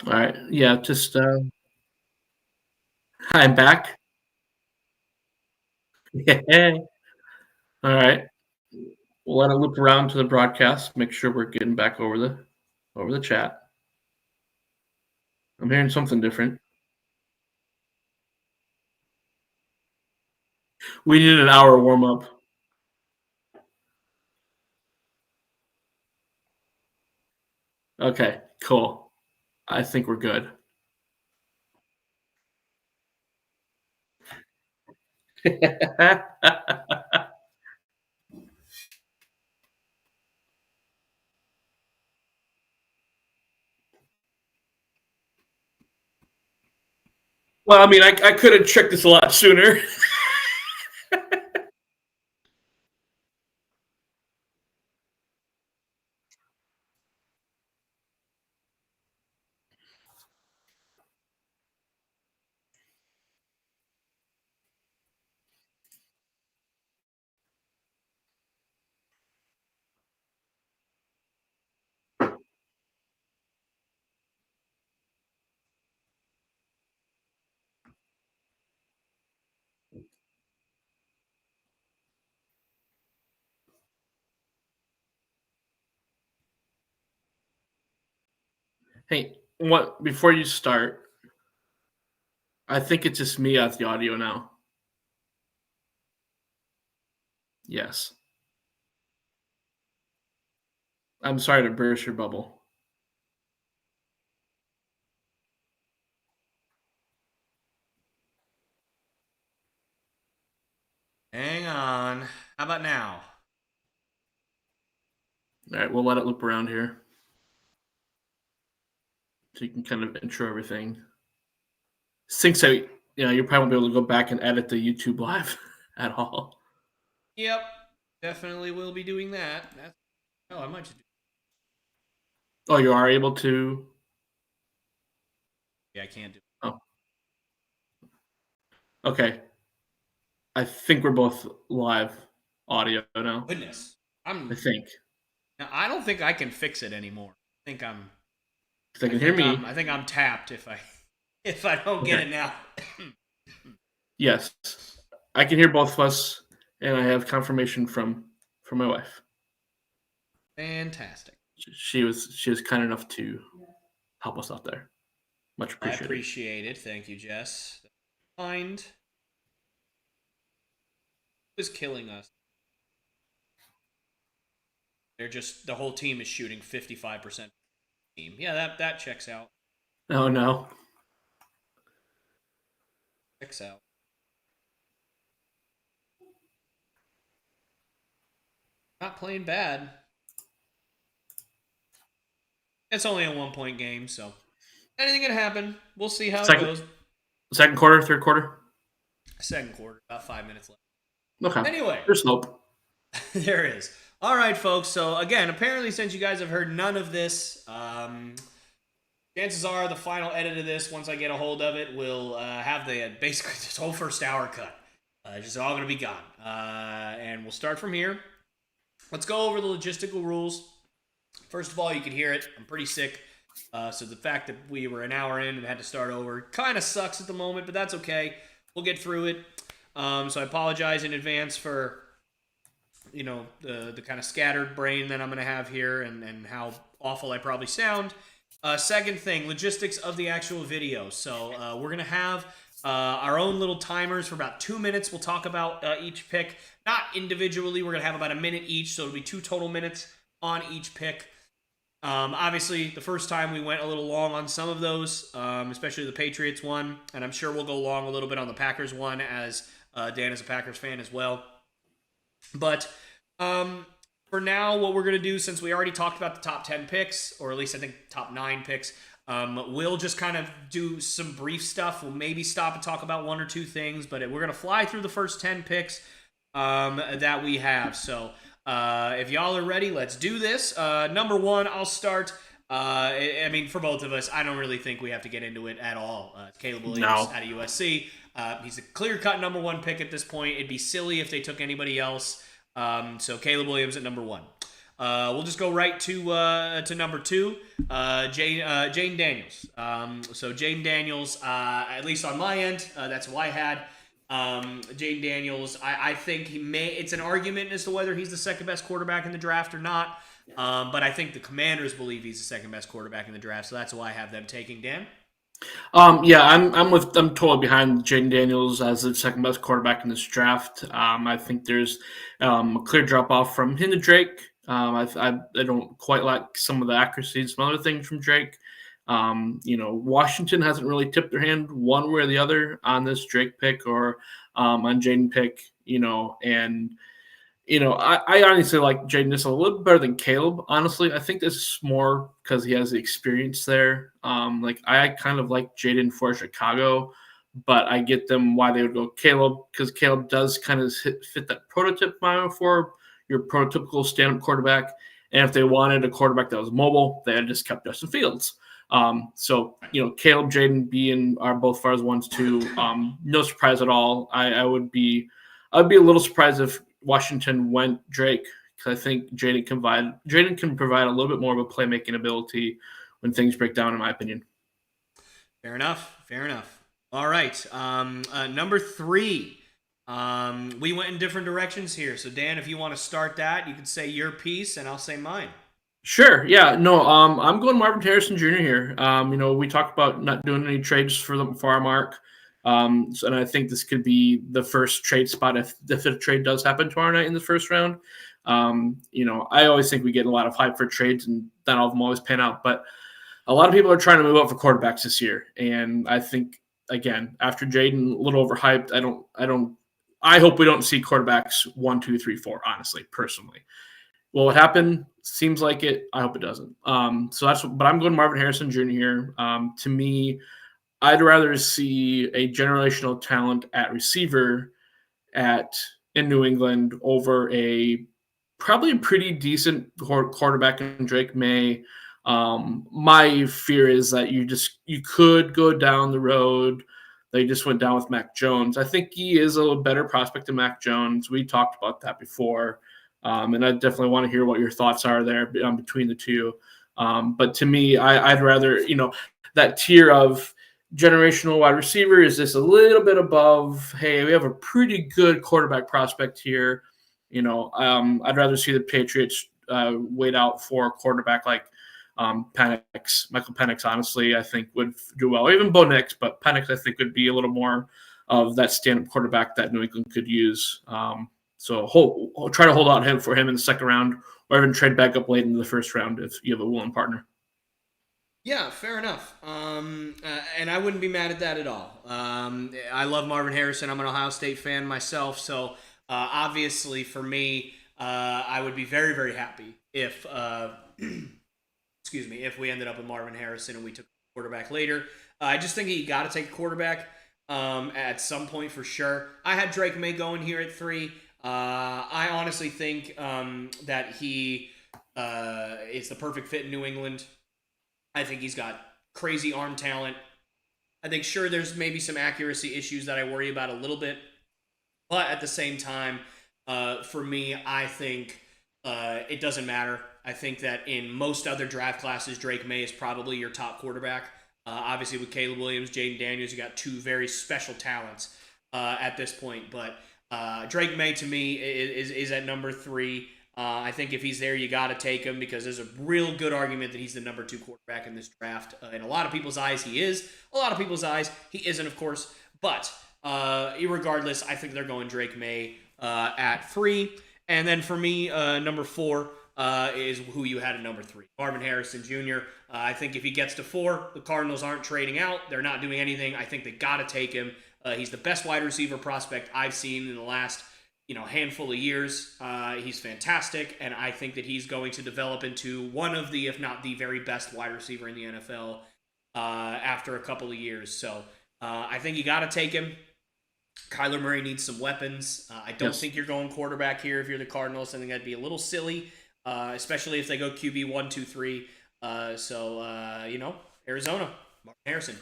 All right. Yeah, just I'm back. Yeah. All right. We'll let it loop around to the broadcast. Make sure we're getting back over the chat. I'm hearing something different. We need an hour warm up. Okay, cool. I think we're good. Well, I mean, I could have checked this a lot sooner. Hey, what before you start, I think it's just me as the audio now. Yes. I'm sorry to burst your bubble. Hang on. How about now? All right, we'll let it loop around here so you can kind of intro everything. Sync so you probably won't be able to go back and edit the YouTube live at all. Yep. Definitely will be doing that. I might just do. Oh, you are able to. Yeah, I can't do. Oh, okay. I think we're both live audio now. Goodness. I I'm. think. Now, I don't think I can fix it anymore. I think I'm. If they can hear me. I think I'm tapped if I if I don't get Okay. it now. Yes, I can hear both of us, and I have confirmation from my wife. Fantastic. She was kind enough to help us out there. Much I appreciated. appreciate it. Thank you, Jess. Mind was killing us. They're just the whole team is shooting 55% team. Yeah, that checks out. Oh no. Checks out. Not playing bad. It's only a 1 point game, so anything can happen. We'll see how it Second goes. second quarter, third quarter. Second quarter, about 5 minutes left. Okay. Anyway, There's hope. there is. All right, folks. So again, apparently, since you guys have heard none of this, chances are the final edit of this, once I get a hold of it, will have the basically this whole first hour cut. Just all gonna be gone, and we'll start from here. Let's go over the logistical rules. First of all, you can hear it. I'm pretty sick. So the fact that we were an hour in and had to start over kind of sucks at the moment, but that's okay. We'll get through it. So I apologize in advance for the kind of scattered brain that I'm going to have here and how awful I probably sound. Second thing, logistics of the actual video. So we're going to have our own little timers for about 2 minutes. We'll talk about each pick. Not individually. We're going to have about a minute each, so it'll be 2 total minutes on each pick. Obviously, the first time we went a little long on some of those, especially the Patriots one, and I'm sure we'll go long a little bit on the Packers one, as Dan is a Packers fan as well. But for now, what we're going to do, since we already talked about the top 10 picks, or at least I think top 9 picks, we'll just kind of do some brief stuff. We'll maybe stop and talk about 1 or 2 things, but we're going to fly through the first 10 picks that we have. So if y'all are ready, let's do this. Number 1, I'll start. I mean, for both of us, I don't really think we have to get into it at all. Caleb Williams out of USC. He's a clear-cut number 1 pick at this point. It'd be silly if they took anybody else. So Caleb Williams at number 1. We'll just go right to number 2, Jaden Daniels. So Jaden Daniels, at least on my end, that's who I had. Jaden Daniels, I think it's an argument as to whether he's the second best quarterback in the draft or not. But I think the Commanders believe he's the second best quarterback in the draft, so that's why I have them taking. Dan? Yeah, I'm totally behind Jaden Daniels as the second best quarterback in this draft. I think there's a clear drop off from him to Drake. I don't quite like some of the accuracy and some other things from Drake. Washington hasn't really tipped their hand one way or the other on this Drake pick or on Jaden pick. I honestly like Jaden just a little better than Caleb. Honestly, I think this is more because he has the experience there. I kind of like Jaden for Chicago, but I get them why they would go Caleb because Caleb does kind of fit that prototype model for your prototypical stand-up quarterback. And if they wanted a quarterback that was mobile, they had just kept Justin Fields. Caleb, Jaden, are both far as 1-2. No surprise at all. I'd be a little surprised if Washington went Drake because I think Jaden can provide a little bit more of a playmaking ability when things break down, in my opinion. Fair enough. All right. Number 3. We went in different directions here. So Dan, if you want to start that, you can say your piece and I'll say mine. Sure. Yeah. No. I'm going Marvin Harrison Jr. here. We talked about not doing any trades for our mark. And I think this could be the first trade spot if the trade does happen tomorrow night in the first round. I always think we get a lot of hype for trades, and not all of them always pan out. But a lot of people are trying to move up for quarterbacks this year, and I think again after Jaden a little overhyped. I hope we don't see quarterbacks 1, 2, 3, 4. Honestly, personally, will it happen? Seems like it. I hope it doesn't. But I'm going Marvin Harrison Jr. here. To me, I'd rather see a generational talent at receiver in New England over probably a pretty decent quarterback in Drake May. My fear is that you could go down the road. They just went down with Mac Jones. I think he is a little better prospect than Mac Jones. We talked about that before. And I definitely want to hear what your thoughts are there between the two. But to me, I'd rather, that tier of generational wide receiver is just a little bit above, hey, we have a pretty good quarterback prospect here. I'd rather see the Patriots wait out for a quarterback like Michael Penix, honestly, I think would do well. Even Bo Nix, but Penix, I think, would be a little more of that stand-up quarterback that New England could use. So try to hold out for him in the second round, or even trade back up late into the first round if you have a willing partner. Yeah, fair enough. And I wouldn't be mad at that at all. I love Marvin Harrison. I'm an Ohio State fan myself, so obviously for me, I would be very, very happy if if we ended up with Marvin Harrison and we took a quarterback later. I just think you got to take a quarterback at some point for sure. I had Drake May going here at 3. I honestly think that he is the perfect fit in New England. I think he's got crazy arm talent. I think, sure, there's maybe some accuracy issues that I worry about a little bit. But at the same time, for me, I think it doesn't matter. I think that in most other draft classes, Drake May is probably your top quarterback. Obviously, with Caleb Williams, Jaden Daniels, you got 2 very special talents at this point. But Drake May, to me, is at number 3. I think if he's there, you got to take him because there's a real good argument that he's the number 2 quarterback in this draft. In a lot of people's eyes, he is. A lot of people's eyes, he isn't, of course. But irregardless, I think they're going Drake May at 3. And then for me, number 4 is who you had at number 3, Marvin Harrison Jr. I think if he gets to 4, the Cardinals aren't trading out. They're not doing anything. I think they got to take him. He's the best wide receiver prospect I've seen in the last handful of years. He's fantastic, and I think that he's going to develop into one of the, if not the very best wide receiver in the NFL after a couple of years. So I think you got to take him. Kyler Murray needs some weapons. I don't think you're going quarterback here if you're the Cardinals. I think that'd be a little silly, especially if they go QB 1, 2, 3. Arizona, Martin Harrison.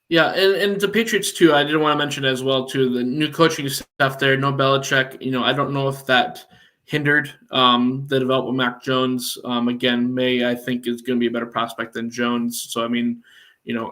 Yeah, and the Patriots too. I did want to mention as well too the new coaching staff there. No Belichick. I don't know if that hindered the development of Mac Jones. Again, May, I think, is going to be a better prospect than Jones. So, I mean,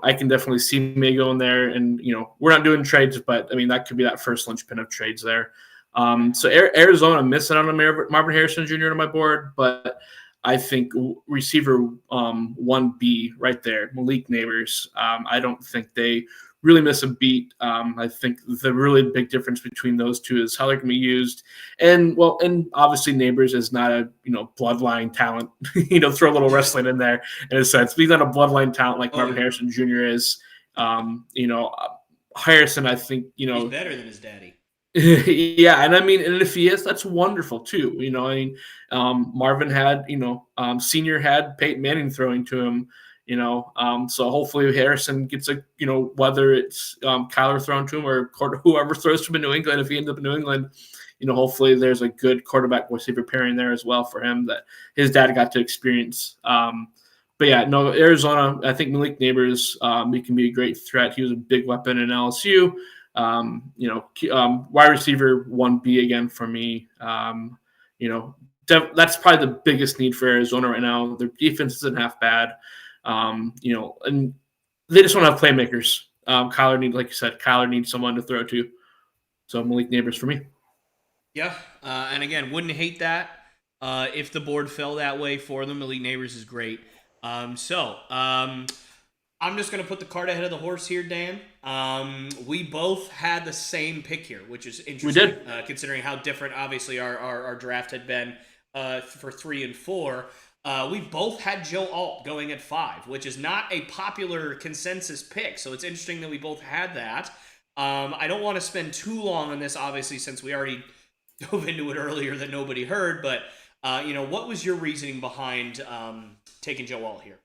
I can definitely see May going there. And, we're not doing trades, but, I mean, that could be that first linchpin of trades there. So Arizona missing on Marvin Harrison Jr. on my board, but I think receiver 1B right there, Malik Neighbors. I don't think they really miss a beat. I think the really big difference between those two is how they're going to be used. And obviously Neighbors is not a, bloodline talent, throw a little wrestling in there in a sense, but he's not a bloodline talent like Marvin Harrison Jr. is. Harrison, I think, he's better than his daddy. Yeah, and I mean, and if he is, that's wonderful too. Marvin had, Senior had Peyton Manning throwing to him, so hopefully Harrison gets whether it's Kyler thrown to him or whoever throws to him in New England. If he ends up in New England, hopefully there's a good quarterback receiver pairing there as well for him that his dad got to experience. But yeah, no, Arizona, I think Malik Neighbors, he can be a great threat. He was a big weapon in LSU. Wide receiver 1B again for me. That's probably the biggest need for Arizona right now. Their defense isn't half bad. And they just don't have playmakers. Like you said, Kyler needs someone to throw to. So Malik Neighbors for me. Yeah, and again, wouldn't hate that if the board fell that way for them. Malik Neighbors is great. I'm just going to put the cart ahead of the horse here, Dan. We both had the same pick here, which is interesting. We did. Considering how different, obviously, our draft had been for 3 and 4. We both had Joe Alt going at 5, which is not a popular consensus pick. So it's interesting that we both had that. I don't want to spend too long on this, obviously, since we already dove into it earlier that nobody heard. But, what was your reasoning behind taking Joe Alt here?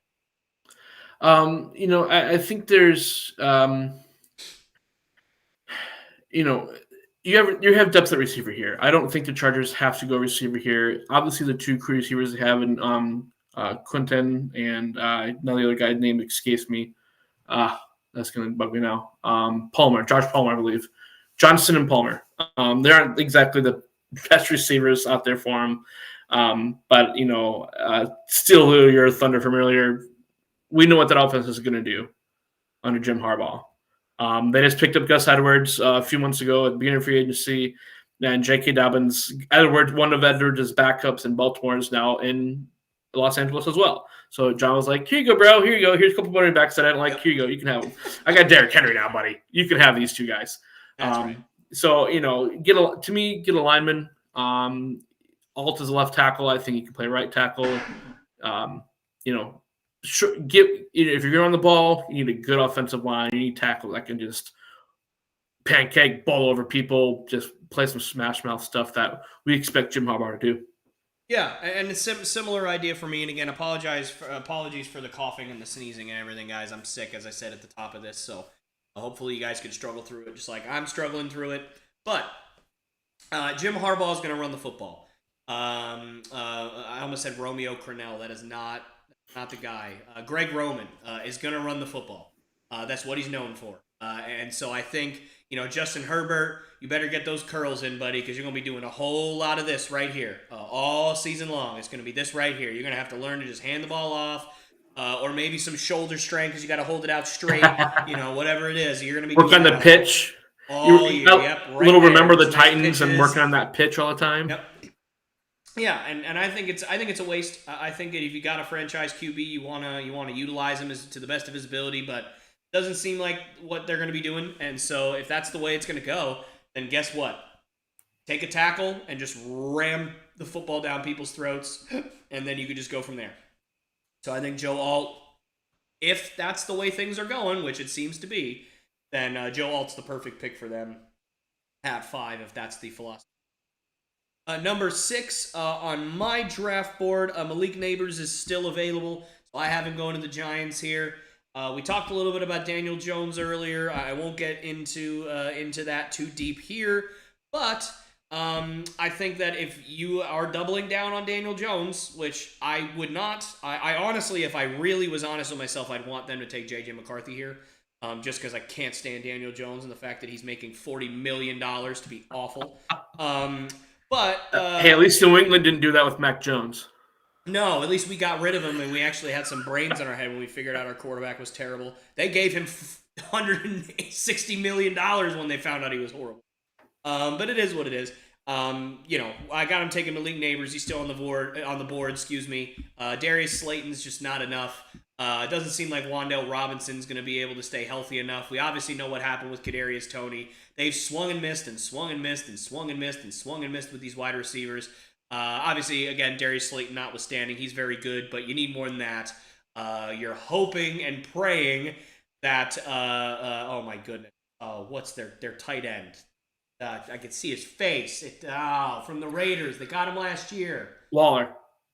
I think there's, you have depth at receiver here. I don't think the Chargers have to go receiver here. Obviously, the two crew receivers they have in Quinton and now the other guy name escapes me. That's going to bug me now. Josh Palmer, I believe. Johnson and Palmer. They aren't exactly the best receivers out there for him. But still, your thunder from earlier. We know what that offense is going to do under Jim Harbaugh. They just picked up Gus Edwards a few months ago at the beginning of free agency. And J.K. Dobbins, one of Edwards' backups in Baltimore, is now in Los Angeles as well. So John was like, here you go, bro. Here you go. Here's a couple running backs that I don't like. Here you go. You can have them. I got Derrick Henry now, buddy. You can have these two guys. That's right. So, get a lineman. Alt is a left tackle. I think he can play right tackle. If you're going on the ball, you need a good offensive line. You need tackle that can just pancake ball over people, just play some smash mouth stuff that we expect Jim Harbaugh to do. Yeah, and it's a similar idea for me. And again, apologies for the coughing and the sneezing and everything, guys. I'm sick, as I said at the top of this, so hopefully you guys can struggle through it just like I'm struggling through it. But Jim Harbaugh is going to run the football. I almost said Romeo Crennel. That is not the guy. Greg Roman is going to run the football. That's what he's known for. And so I think, Justin Herbert, you better get those curls in, buddy, because you're going to be doing a whole lot of this right here all season long. It's going to be this right here. You're going to have to learn to just hand the ball off or maybe some shoulder strength because you got to hold it out straight, whatever it is. You're going to be work on the pitch. All year. Yep, right little there. remember the Nice Titans pitches. And working on that pitch all the time. Yep. Yeah, and I think it's a waste. I think that if you got a franchise QB, you wanna utilize him to the best of his ability, but doesn't seem like what they're going to be doing. And so if that's the way it's going to go, then guess what? Take a tackle and just ram the football down people's throats, and then you could just go from there. So I think Joe Alt, if that's the way things are going, which it seems to be, then Joe Alt's the perfect pick for them at 5 if that's the philosophy. Number 6 on my draft board, Malik Neighbors is still available, so I have him going to the Giants here. We talked a little bit about Daniel Jones earlier. I won't get into that too deep here, but I think that if you are doubling down on Daniel Jones, which I would not, I honestly, if I really was honest with myself, I'd want them to take J.J. McCarthy here, just because I can't stand Daniel Jones and the fact that he's making $40 million to be awful. But Hey, at least New England didn't do that with Mac Jones. no, at least we got rid of him, and we actually had some brains in our head when we figured out our quarterback was terrible. They gave him $160 million when they found out he was horrible. But it is what it is. I got him taking Malik Neighbors. He's still on the board. Excuse me. Darius Slayton's just not enough. It doesn't seem like Wan'Dale Robinson's going to be able to stay healthy enough. We obviously know what happened with Kadarius Toney. They've swung and missed and swung and missed and swung and missed and swung and missed with these wide receivers. Obviously, again, Darius Slayton notwithstanding, he's very good, but you need more than that. You're hoping and praying that. Oh my goodness. What's their tight end? I could see his face. From the Raiders. They got him last year. Waller.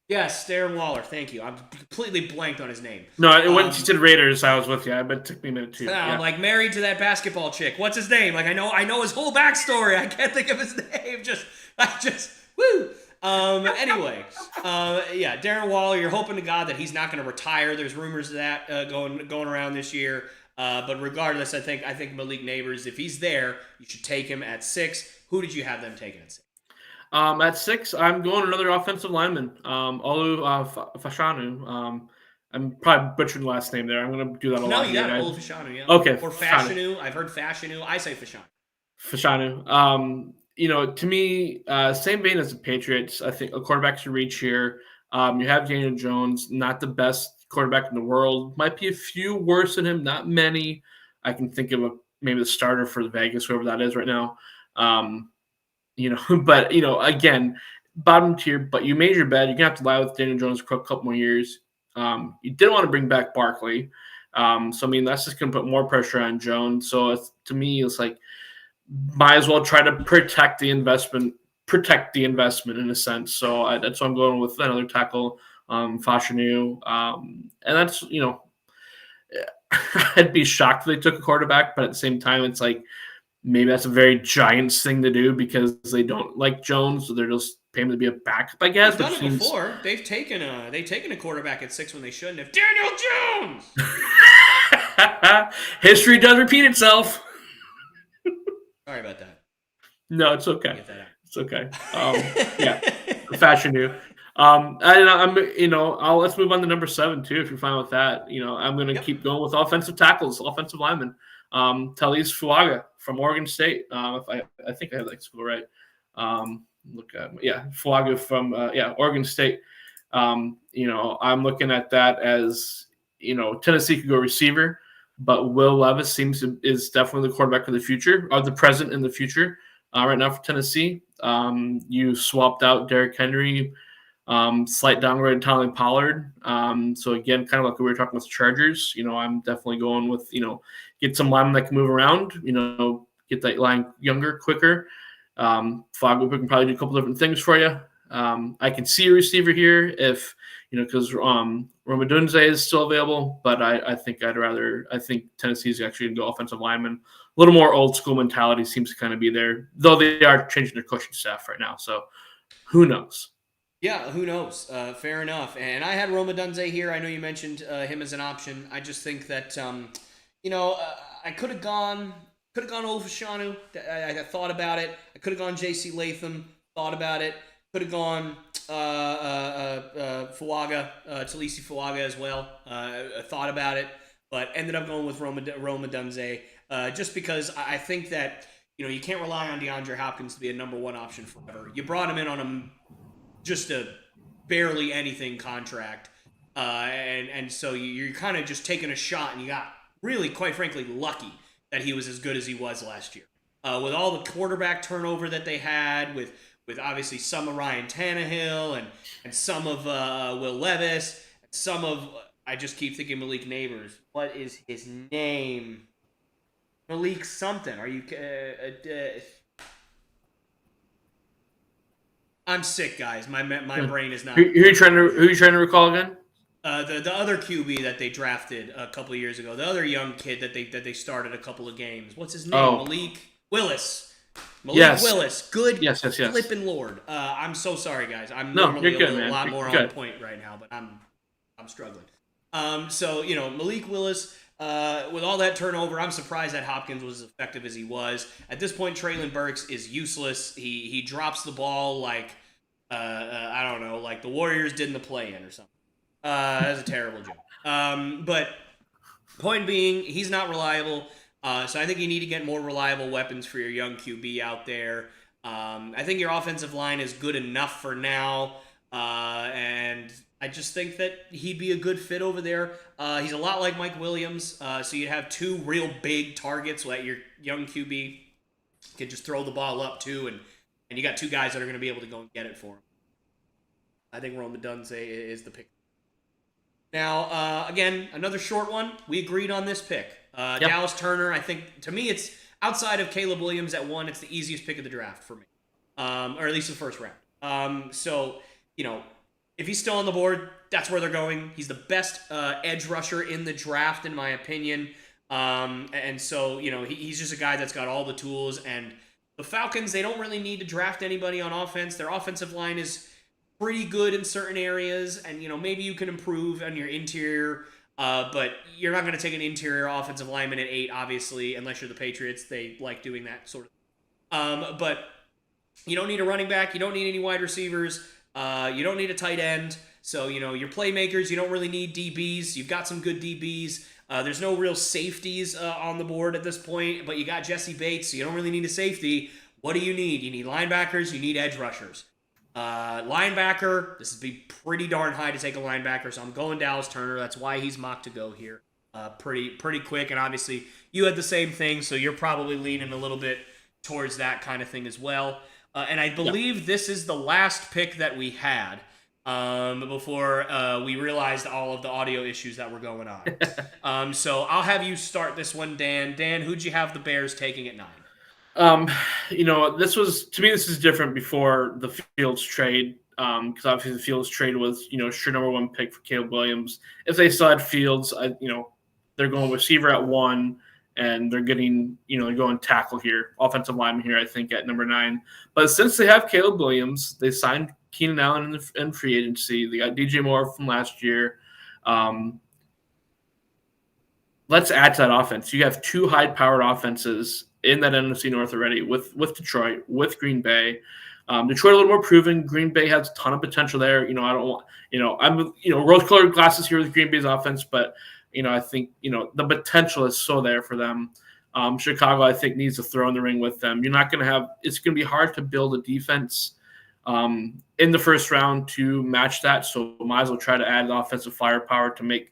Yes, Darren Waller. Thank you. I'm completely blanked on his name. No, when you said Raiders, I was with you. But it took me a minute too. Yeah. I'm like married to that basketball chick. What's his name? Like I know his whole backstory. I can't think of his name. Woo. Anyway, Darren Waller. You're hoping to God that he's not going to retire. There's rumors of that going around this year. But regardless, I think Malik Neighbors, if he's there, you should take him at 6. Who did you have them taking at 6? At 6, I'm going another offensive lineman, Olu Fashanu. I'm probably butchering the last name there. I'm going to do that a lot. No, you got it, Olu Fashanu, yeah. Okay. Or Fashanu. I've heard Fashanu. I say Fashanu. Fashanu. To me, same vein as the Patriots, I think a quarterback should reach here. You have Daniel Jones, not the best quarterback in the world. Might be a few worse than him, not many. I can think of maybe the starter for the Vegas, whoever that is right now. But again, bottom tier. But you made your bed. You're gonna have to lie with Daniel Jones for a couple more years. You didn't want to bring back Barkley, so that's just gonna put more pressure on Jones. So to me, it's like might as well try to protect the investment in a sense. So that's why I'm going with another tackle, Fashanu, and that's I'd be shocked if they took a quarterback, but at the same time, it's like maybe that's a very Giants thing to do because they don't like Jones, so they're just paying him to be a backup, I guess. They've done it before. They've taken a quarterback at 6 when they shouldn't have. Daniel Jones. History does repeat itself. Sorry about that. No, it's okay. Get that out. It's okay. Fashion you. Let's move on to number 7 too. If you're fine with that, I'm going to keep going with offensive tackles, offensive linemen. Talise Fuaga from Oregon State. If I think I have that school right. Fuaga from Oregon State. I'm looking at that as Tennessee could go receiver, but Will Levis is definitely the quarterback of the future, or the present and the future. Right now for Tennessee, you swapped out Derrick Henry, slight downgrade in Tony Pollard. So again, kind of like we were talking with the Chargers, I'm definitely going with, get some linemen that can move around, get that line younger, quicker. Fuaga can probably do a couple different things for you. I can see a receiver here if, because Romadunze is still available, but I think Tennessee's actually going to go offensive lineman. A little more old school mentality seems to kind of be there, though they are changing their coaching staff right now. So who knows? Yeah, who knows? Fair enough. And I had Roma Dunze here. I know you mentioned him as an option. I just think that I could have gone Olafashanu. I thought about it. I could have gone J.C. Latham. Thought about it. Could have gone Fuaga, Talise Fuaga as well. Thought about it, but ended up going with Roma Dunze just because I think that you can't rely on DeAndre Hopkins to be a number 1 option forever. You brought him in on just a barely anything contract, and so you're kind of just taking a shot, and you got really, quite frankly, lucky that he was as good as he was last year. With all the quarterback turnover that they had, with obviously some of Ryan Tannehill and some of Will Levis, and some of, I just keep thinking Malik Neighbors. What is his name? Malik something. Are you... I'm sick, guys. My brain is not... Who are you trying to recall again? The other QB that they drafted a couple of years ago. The other young kid that they started a couple of games. What's his name? Malik Willis. Willis. Good yes. flipping Lord. I'm so sorry, guys. I'm normally a lot more on point right now, but I'm struggling. So, Malik Willis, with all that turnover, I'm surprised that Hopkins was as effective as he was. At this point, Traylon Burks is useless. He drops the ball like I don't know, like the Warriors did in the play-in or something. That's a terrible joke. But point being, he's not reliable. So I think you need to get more reliable weapons for your young QB out there. I think your offensive line is good enough for now. And I just think that he'd be a good fit over there. He's a lot like Mike Williams. So you'd have two real big targets that your young QB could just throw the ball up to. And you got two guys that are going to be able to go and get it for him. I think Rome Odunze is the pick. Now, again, another short one. We agreed on this pick. Yep. Dallas Turner, I think, to me, it's outside of Caleb Williams at 1, it's the easiest pick of the draft for me. Or at least the first round. So, if he's still on the board, that's where they're going. He's the best edge rusher in the draft, in my opinion. And so, he's just a guy that's got all the tools. And the Falcons, they don't really need to draft anybody on offense. Their offensive line is pretty good in certain areas, and maybe you can improve on your interior, but you're not going to take an interior offensive lineman at 8, obviously, unless you're the Patriots. They like doing that sort of. But you don't need a running back. You don't need any wide receivers. You don't need a tight end. So your playmakers. You don't really need DBs. You've got some good DBs. There's no real safeties on the board at this point, but you got Jesse Bates, so you don't really need a safety. What do you need? You need linebackers. You need edge rushers. Linebacker, this would be pretty darn high to take a linebacker, so I'm going Dallas Turner. That's why he's mocked to go here pretty quick, and obviously you had the same thing, so you're probably leaning a little bit towards that kind of thing as well. And I believe this is the last pick that we had before we realized all of the audio issues that were going on. So I'll have you start this one, Dan. Dan, who'd you have the Bears taking at 9? This is different before the Fields trade, because obviously the Fields trade was, sure number 1 pick for Caleb Williams. If they still had Fields, they're going receiver at 1, and they're getting, they're going tackle here, offensive lineman here, I think, at number 9. But since they have Caleb Williams, they signed Keenan Allen in free agency. They got DJ Moore from last year. Let's add to that offense. You have 2 high-powered offenses in that NFC North already with Detroit, with Green Bay. Detroit a little more proven. Green Bay has a ton of potential there. I don't want, I'm, rose-colored glasses here with Green Bay's offense, but, I think, the potential is so there for them. Chicago, I think, needs to throw in the ring with them. You're not going to have – it's going to be hard to build a defense in the first round to match that, so might as well try to add offensive firepower to make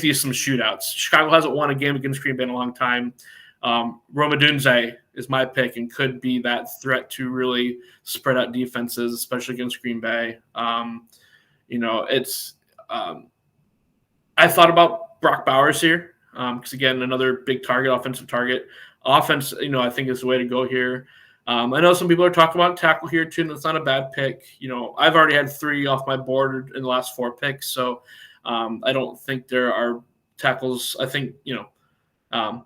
these some shootouts. Chicago hasn't won a game against Green Bay in a long time. Rome Odunze is my pick and could be that threat to really spread out defenses, especially against Green Bay. I thought about Brock Bowers here because, again, another big target, offensive target. Offense, I think is the way to go here. I know some people are talking about tackle here too, and it's not a bad pick. I've already had 3 off my board in the last 4 picks, so I don't think there are tackles. I think,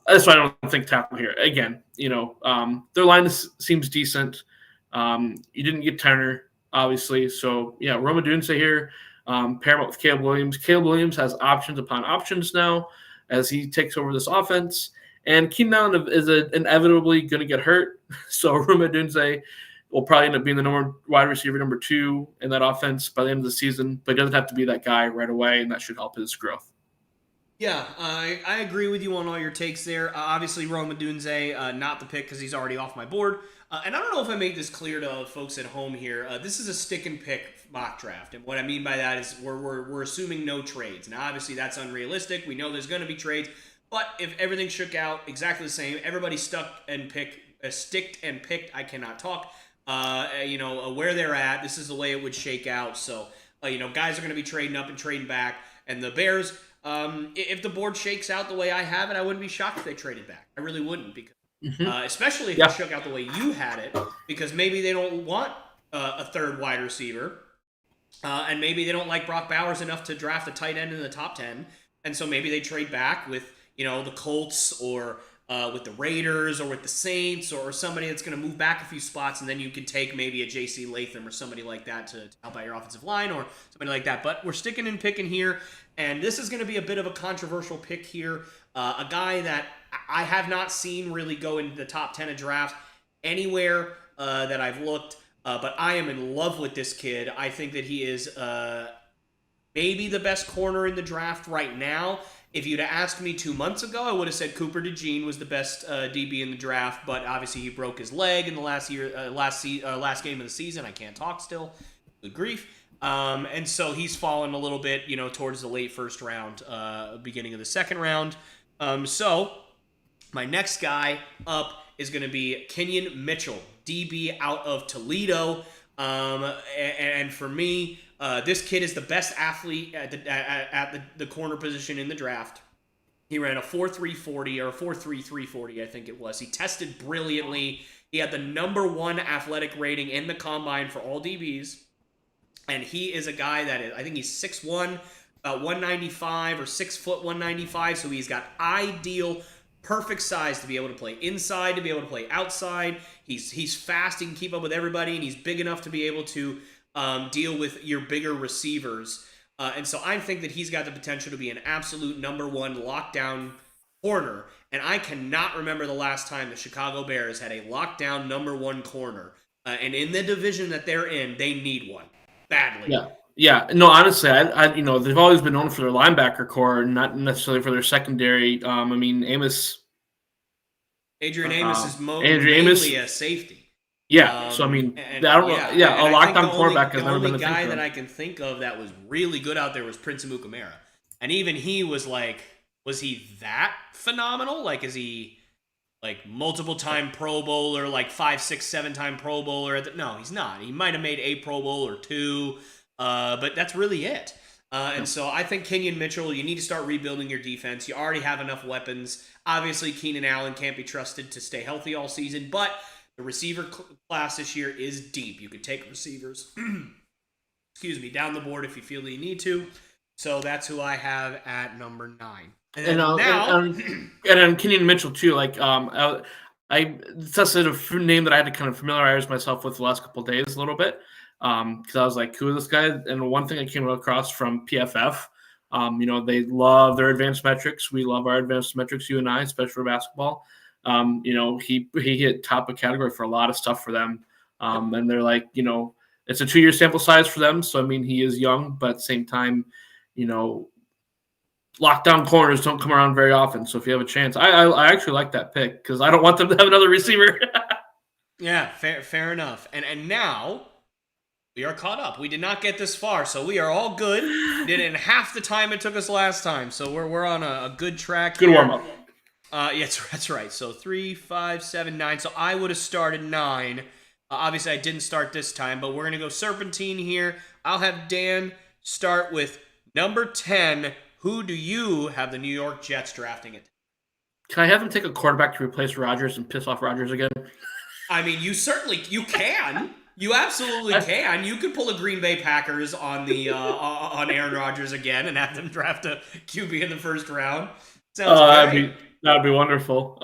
that's why I don't think tackle here. Again, their line seems decent. You didn't get Turner, obviously. So, yeah, Rome Odunze here, pair him up with Caleb Williams. Caleb Williams has options upon options now as he takes over this offense. And Keenan Allen is inevitably going to get hurt. So Rome Odunze will probably end up being the wide receiver number 2 in that offense by the end of the season. But he doesn't have to be that guy right away, and that should help his growth. Yeah, I agree with you on all your takes there. Obviously, Rome Odunze, not the pick because he's already off my board. And I don't know if I made this clear to folks at home here. This is a stick and pick mock draft, and what I mean by that is we're assuming no trades. Now, obviously, that's unrealistic. We know there's going to be trades, but if everything shook out exactly the same, everybody sticked and picked. I cannot talk. Where they're at, this is the way it would shake out. So, guys are going to be trading up and trading back, and the Bears. If the board shakes out the way I have it, I wouldn't be shocked if they traded back. I really wouldn't, because especially if it shook out the way you had it, because maybe they don't want a third wide receiver, and maybe they don't like Brock Bowers enough to draft a tight end in the top 10, and so maybe they trade back with the Colts or with the Raiders or with the Saints or somebody that's going to move back a few spots, and then you can take maybe a J.C. Latham or somebody like that to help out your offensive line or somebody like that. But we're sticking and picking here, and this is going to be a bit of a controversial pick here. A guy that I have not seen really go into the top 10 of drafts anywhere that I've looked, but I am in love with this kid. I think that he is maybe the best corner in the draft right now. If you'd have asked me 2 months ago, I would have said Cooper DeJean was the best DB in the draft, but obviously he broke his leg in the last game of the season. I can't talk still. Good grief. And so he's fallen a little bit, towards the late first round, beginning of the second round. So my next guy up is going to be Kenyon Mitchell, DB out of Toledo. And for me, this kid is the best athlete at the corner position in the draft. He ran a 4.340 or a 4.3340, I think it was. He tested brilliantly. He had the #1 athletic rating in the combine for all DBs. And he is a guy I think he's 6'1", about 195 or 6 foot 195. So he's got ideal, perfect size to be able to play inside, to be able to play outside. He's fast, he can keep up with everybody, and he's big enough to be able to deal with your bigger receivers. And so I think that he's got the potential to be an absolute #1 lockdown corner. And I cannot remember the last time the Chicago Bears had a lockdown #1 corner. And in the division that they're in, they need one badly. Yeah. No, honestly, I they've always been known for their linebacker core, not necessarily for their secondary. Adrian Amos is mainly a safety. Yeah, so I mean, a lockdown quarterback has never been a thing. The only guy that I can think of that was really good out there was Prince Amukamara, and even he was he that phenomenal? Like, is he like multiple time Pro Bowler, like 5, 6, 7 time Pro Bowler? No, he's not. He might have made a Pro Bowl or 2, but that's really it. And so I think Kenyon Mitchell, you need to start rebuilding your defense. You already have enough weapons. Obviously, Keenan Allen can't be trusted to stay healthy all season, but the receiver class this year is deep. You could take receivers, down the board if you feel that you need to. So that's who I have at number 9. And then Kenyon Mitchell too. That's a name that I had to kind of familiarize myself with the last couple of days a little bit, because I was like, who is this guy? And one thing I came across from PFF, they love their advanced metrics. We love our advanced metrics, you and I, especially for basketball. He hit top of category for a lot of stuff for them. And they're like, it's a 2-year sample size for them. So, I mean, he is young, but at the same time, lockdown corners don't come around very often. So if you have a chance, I actually like that pick because I don't want them to have another receiver. Yeah, fair enough. And now we are caught up. We did not get this far, so we are all good. Did it in half the time it took us last time. So we're on a good track here. Good warm-up. Yes, that's right. So 3, 5, 7, 9. So I would have started 9. Obviously, I didn't start this time, but we're going to go serpentine here. I'll have Dan start with number 10. Who do you have the New York Jets drafting it? Can I have him take a quarterback to replace Rodgers and piss off Rodgers again? I mean, you can. You absolutely can. You could pull a Green Bay Packers on the on Aaron Rodgers again and have them draft a QB in the first round. Sounds great. That'd be wonderful.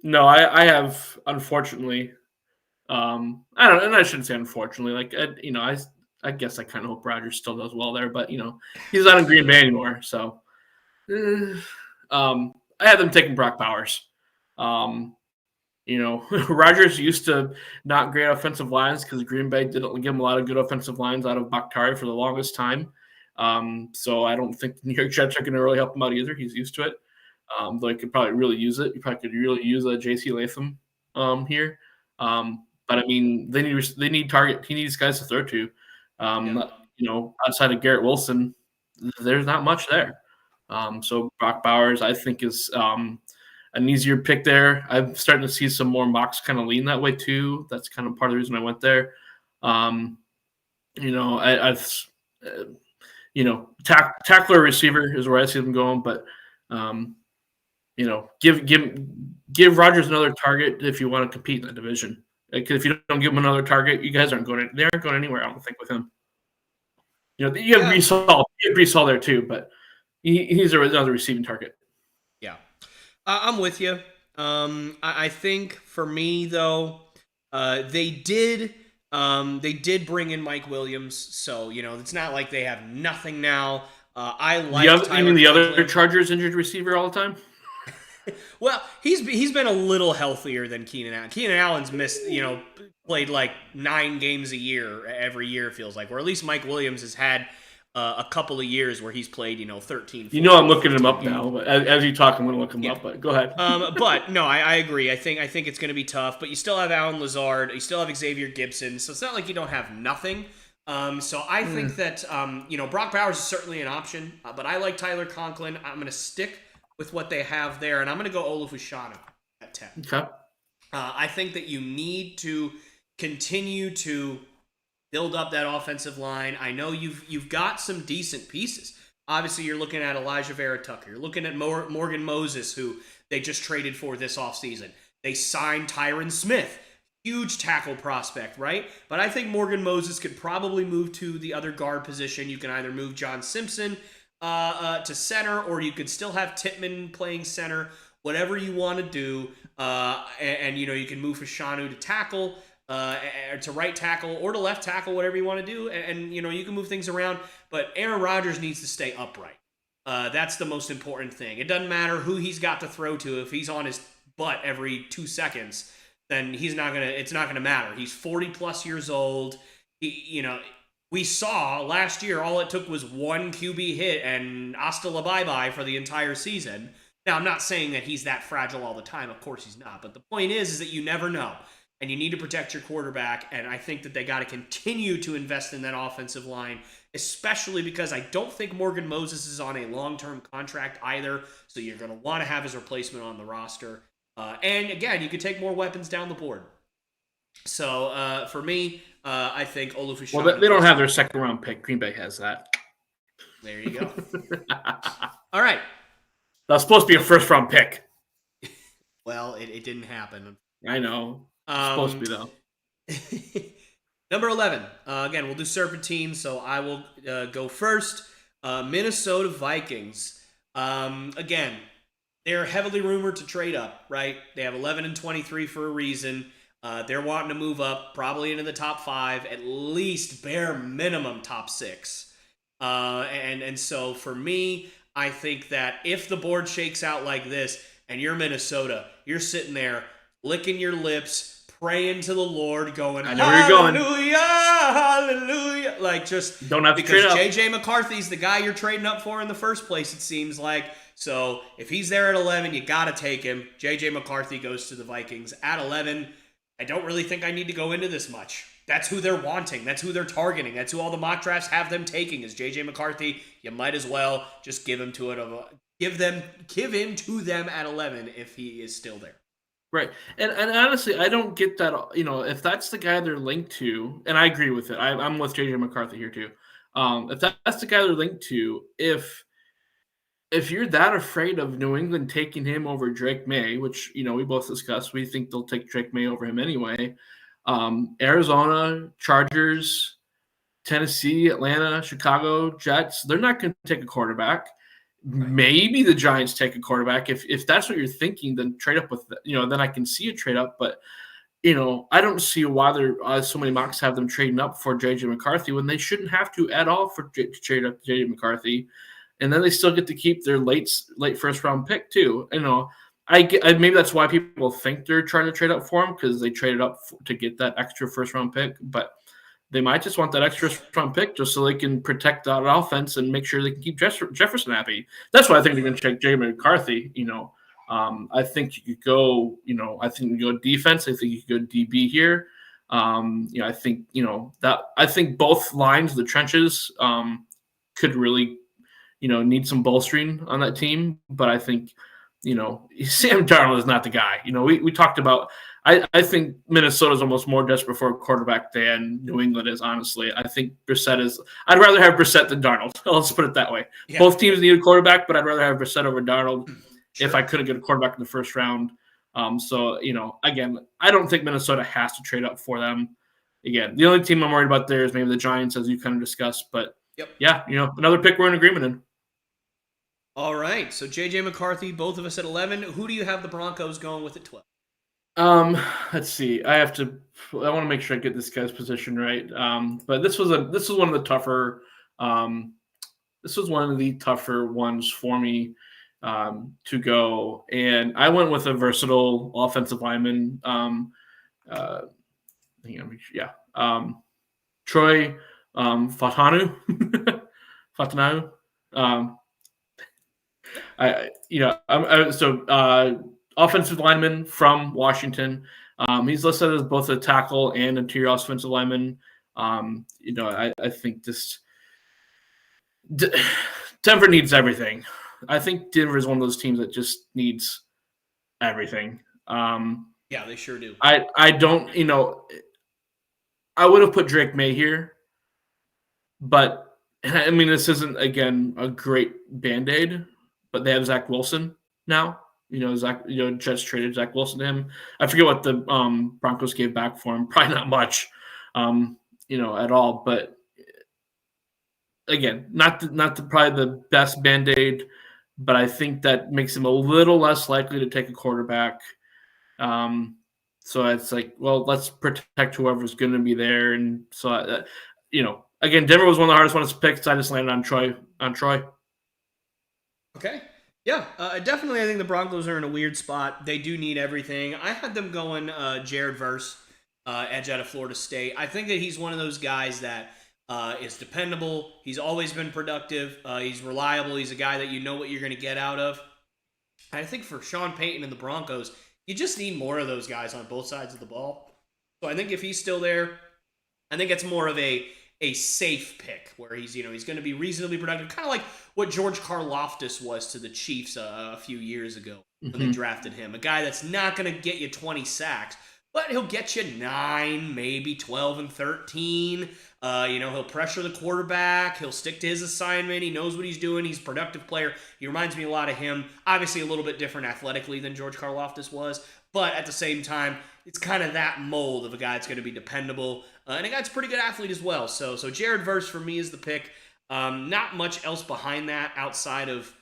No, I have, unfortunately, I don't, and I shouldn't say unfortunately. Like, I guess I kind of hope Rodgers still does well there, but he's not in Green Bay anymore. So, I had them taking Brock Bowers. Rodgers used to not great offensive lines because Green Bay didn't give him a lot of good offensive lines out of Bakhtiari for the longest time. So I don't think the New York Jets are going to really help him out either. He's used to it. Though he could probably really use it. You probably could really use a J.C. Latham here. But I mean, they need target. He needs guys to throw to. Outside of Garrett Wilson, there's not much there. So Brock Bowers, I think, is an easier pick there. I'm starting to see some more mocks kind of lean that way too. That's kind of part of the reason I went there. Tackler receiver is where I see them going, but give Rodgers another target if you want to compete in the division. Because if you don't give him another target, you guys aren't going. They aren't going anywhere. I don't think with him. You have Brees Hall. You have Brees Hall there too, but he's another receiving target. Yeah, I'm with you. I think for me though, they did bring in Mike Williams, so it's not like they have nothing now. I like You Tyler mean the other Conklin. Chargers injured receiver all the time? Well, he's been a little healthier than Keenan Allen. Keenan Allen's missed, played like 9 games a year every year, it feels like. Or at least Mike Williams has had a couple of years where he's played, 13, 14, I'm looking him up 15 now. But as you talk, I'm going to look him up. But go ahead. But no, I agree. I think it's going to be tough. But you still have Alan Lazard. You still have Xavier Gibson. So it's not like you don't have nothing. So I think that Brock Bowers is certainly an option. But I like Tyler Conklin. I'm going to stick with what they have there, and I'm going to go Olufushanu at 10. Okay. I think that you need to continue to build up that offensive line. I know you've got some decent pieces. Obviously, you're looking at Elijah Vera Tucker. You're looking at Morgan Moses, who they just traded for this offseason. They signed Tyron Smith. Huge tackle prospect, right? But I think Morgan Moses could probably move to the other guard position. You can either move John Simpson to center, or you could still have Tippmann playing center, whatever you want to do. And you can move Fashanu to tackle, to right tackle, or to left tackle, whatever you want to do. And you can move things around. But Aaron Rodgers needs to stay upright. That's the most important thing. It doesn't matter who he's got to throw to. If he's on his butt every 2 seconds, then it's not gonna matter. He's 40 plus years old. We saw last year all it took was one QB hit and hasta la bye-bye for the entire season. Now, I'm not saying that he's that fragile all the time. Of course he's not. But the point is that you never know. And you need to protect your quarterback. And I think that they got to continue to invest in that offensive line, especially because I don't think Morgan Moses is on a long-term contract either. So you're going to want to have his replacement on the roster. And again, you can take more weapons down the board. So for me, I think Olufushanu. Well, they don't have their second-round pick. Green Bay has that. There you go. All right. That was supposed to be a first-round pick. Well, it didn't happen. I know. It's supposed to be, though. Number 11. Again, we'll do Serpentine, so I will go first. Minnesota Vikings. Again, they're heavily rumored to trade up, right? They have 11 and 23 for a reason. They're wanting to move up, probably into the top 5, at least bare minimum top 6. And so for me, I think that if the board shakes out like this, and you're Minnesota, you're sitting there licking your lips, praying to the Lord, going, I know where you're going. Hallelujah. Like, just don't have to trade up. J.J. McCarthy's the guy you're trading up for in the first place, it seems like. So if he's there at 11, you got to take him. J.J. McCarthy goes to the Vikings at 11. I don't really think I need to go into this much. That's who they're wanting. That's who they're targeting. That's who all the mock drafts have them taking is J.J. McCarthy. You might as well just give him to it. Give him to them at 11 if he is still there. Right. And honestly, I don't get that, if that's the guy they're linked to, and I agree with it. I'm with J.J. McCarthy here too. If that's the guy they're linked to, if you're that afraid of New England taking him over Drake May, which, we both discussed, we think they'll take Drake May over him anyway. Arizona, Chargers, Tennessee, Atlanta, Chicago, Jets, they're not going to take a quarterback. Maybe the Giants take a quarterback. If that's what you're thinking, then trade up with, then I can see a trade up. But, I don't see why there so many mocks have them trading up for J.J. McCarthy when they shouldn't have to at all to trade up to J.J. McCarthy. And then they still get to keep their late first round pick too. Maybe that's why people think they're trying to trade up for him, because they traded up to get that extra first round pick. But they might just want that extra first round pick just so they can protect that offense and make sure they can keep Jefferson happy. That's why I think they're going to take J.J. McCarthy. I think you could go. I think you go defense. I think you could go DB here. I think I think both lines, the trenches, could really need some bolstering on that team. But I think, Sam Darnold is not the guy. We talked about, I think Minnesota's almost more desperate for a quarterback than New England is, honestly. I think I'd rather have Brissett than Darnold. Let's put it that way. Yeah. Both teams need a quarterback, but I'd rather have Brissett over Darnold if I couldn't get a quarterback in the first round. Again, I don't think Minnesota has to trade up for them. Again, the only team I'm worried about there is maybe the Giants, as you kind of discussed. But, yeah, another pick we're in agreement in. All right. So J.J. McCarthy, both of us at 11. Who do you have the Broncos going with at 12? Um, let's see. I want to make sure I get this guy's position right. But this was one of the tougher. Um, this was one of the tougher ones for me to go, and I went with a versatile offensive lineman. Uh, yeah. Troy Fatanu. Fatanu. Um, offensive lineman from Washington. He's listed as both a tackle and interior offensive lineman. I think Denver needs everything. I think Denver is one of those teams that just needs everything. Yeah, they sure do. I don't, I would have put Drake May here, but I mean, this isn't again a great band-aid, but they have Zach Wilson now. Jets traded Zach Wilson to him. I forget what the Broncos gave back for him. Probably not much, at all. But again, probably the best band-aid, but I think that makes him a little less likely to take a quarterback. So it's like, well, let's protect whoever's going to be there, and so again, Denver was one of the hardest ones to pick. So I just landed on Troy. Okay. Yeah, definitely. I think the Broncos are in a weird spot. They do need everything. I had them going Jared Verse, edge out of Florida State. I think that he's one of those guys that is dependable. He's always been productive. He's reliable. He's a guy that you know what you're going to get out of. I think for Sean Payton and the Broncos, you just need more of those guys on both sides of the ball. So I think if he's still there, I think it's more of a safe pick where he's going to be reasonably productive, kind of like what George Karlaftis was to the Chiefs a few years ago when they drafted him. A guy that's not going to get you 20 sacks, but he'll get you 9, maybe 12 and 13. He'll pressure the quarterback. He'll stick to his assignment. He knows what he's doing. He's a productive player. He reminds me a lot of him. Obviously a little bit different athletically than George Karlaftis was, but at the same time, it's kind of that mold of a guy that's going to be dependable, and a guy that's a pretty good athlete as well. So Jared Verse for me is the pick. Not much else behind that outside of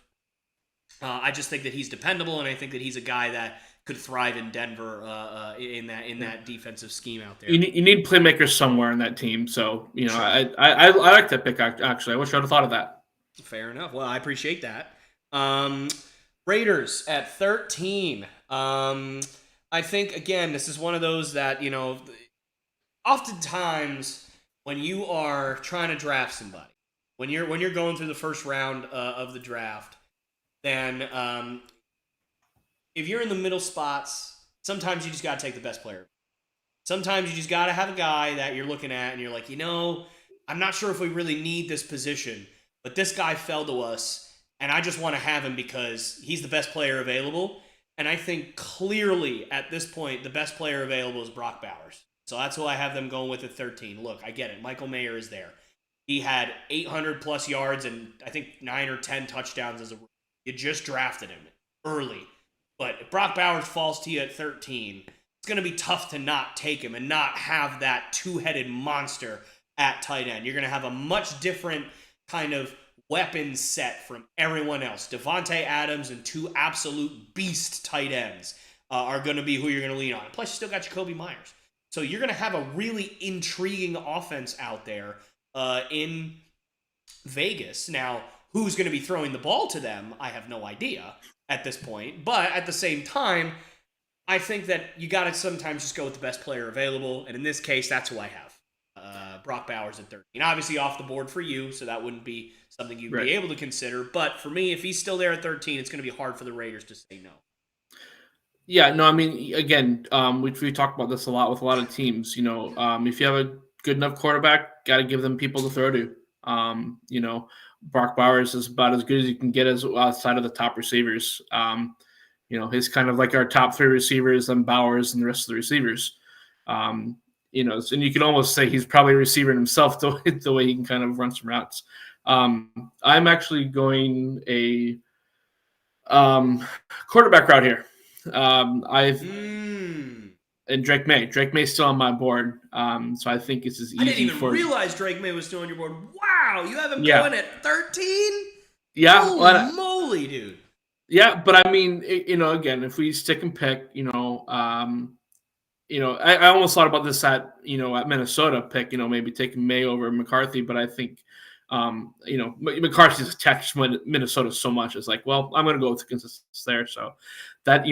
I just think that he's dependable, and I think that he's a guy that could thrive in Denver in that defensive scheme out there. You need playmakers somewhere in that team. So sure. I like that pick actually. I wish I would have thought of that. Fair enough. Well, I appreciate that. Raiders at 13. I think, again, this is one of those that, oftentimes when you are trying to draft somebody, when you're going through the first round of the draft, then if you're in the middle spots, sometimes you just got to take the best player. Sometimes you just got to have a guy that you're looking at and you're like, I'm not sure if we really need this position, but this guy fell to us, and I just want to have him because he's the best player available. And I think clearly at this point, the best player available is Brock Bowers. So that's who I have them going with at 13. Look, I get it. Michael Mayer is there. He had 800-plus yards and I think 9 or 10 touchdowns as a rookie. You just drafted him early. But if Brock Bowers falls to you at 13, it's going to be tough to not take him and not have that two-headed monster at tight end. You're going to have a much different kind of weapon set from everyone else. Devontae Adams and 2 absolute beast tight ends are going to be who you're going to lean on. Plus, you still got Jacoby Myers. So you're going to have a really intriguing offense out there in Vegas. Now, who's going to be throwing the ball to them, I have no idea at this point. But at the same time, I think that you got to sometimes just go with the best player available. And in this case, that's who I have. Brock Bowers at 13. Obviously off the board for you, so that wouldn't be something you'd be able to consider. But for me, if he's still there at 13, it's going to be hard for the Raiders to say no. Yeah, no, I mean, again, we talked about this a lot with a lot of teams. If you have a good enough quarterback, got to give them people to throw to. Brock Bowers is about as good as you can get as outside of the top receivers. He's kind of like our top 3 receivers, then Bowers and the rest of the receivers. And you can almost say he's probably a receiver himself the way he can kind of run some routes. I'm actually going a quarterback route here. And Drake May. Drake May's still on my board. So I think it's as easy. I didn't even realize Drake May was still on your board. Wow, you have him going at 13? Yeah, Holy well, moly, dude! yeah, but I mean, again, if we stick and pick, I almost thought about this at Minnesota pick, maybe taking May over McCarthy, but I think, McCarthy's attached to Minnesota so much. It's like, well, I'm going to go with the consistency there. So that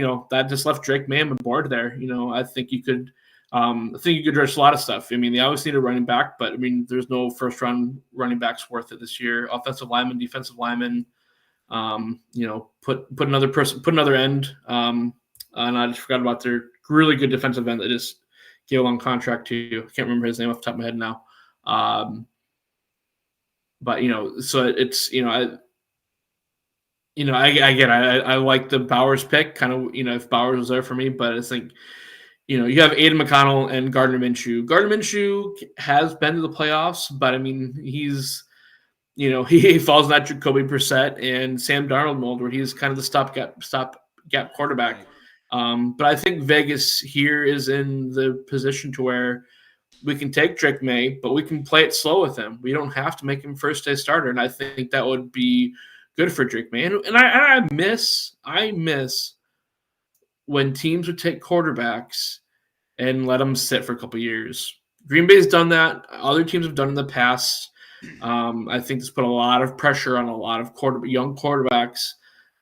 just left Drake May on the board there. I think you could address a lot of stuff. I mean, they always need a running back, but I mean, there's no first round running backs worth it this year. Offensive lineman, defensive lineman, put another person, put another end. And I just forgot about their really good defensive end that just gave a long contract to. I can't remember his name off the top of my head now. But so it's I like the Bowers pick, kind of if Bowers was there for me, but I think you have Aiden McConnell and Gardner Minshew. Gardner Minshew has been to the playoffs, but I mean he's he falls in that Jacoby Brissett and Sam Darnold mold where he's kind of the stopgap quarterback. Right. But I think Vegas here is in the position to where we can take Drake May, but we can play it slow with him. We don't have to make him first day starter, and I think that would be good for Drake May. And I miss when teams would take quarterbacks and let them sit for a couple years. Green Bay's done that. Other teams have done in the past. I think this put a lot of pressure on a lot of young quarterbacks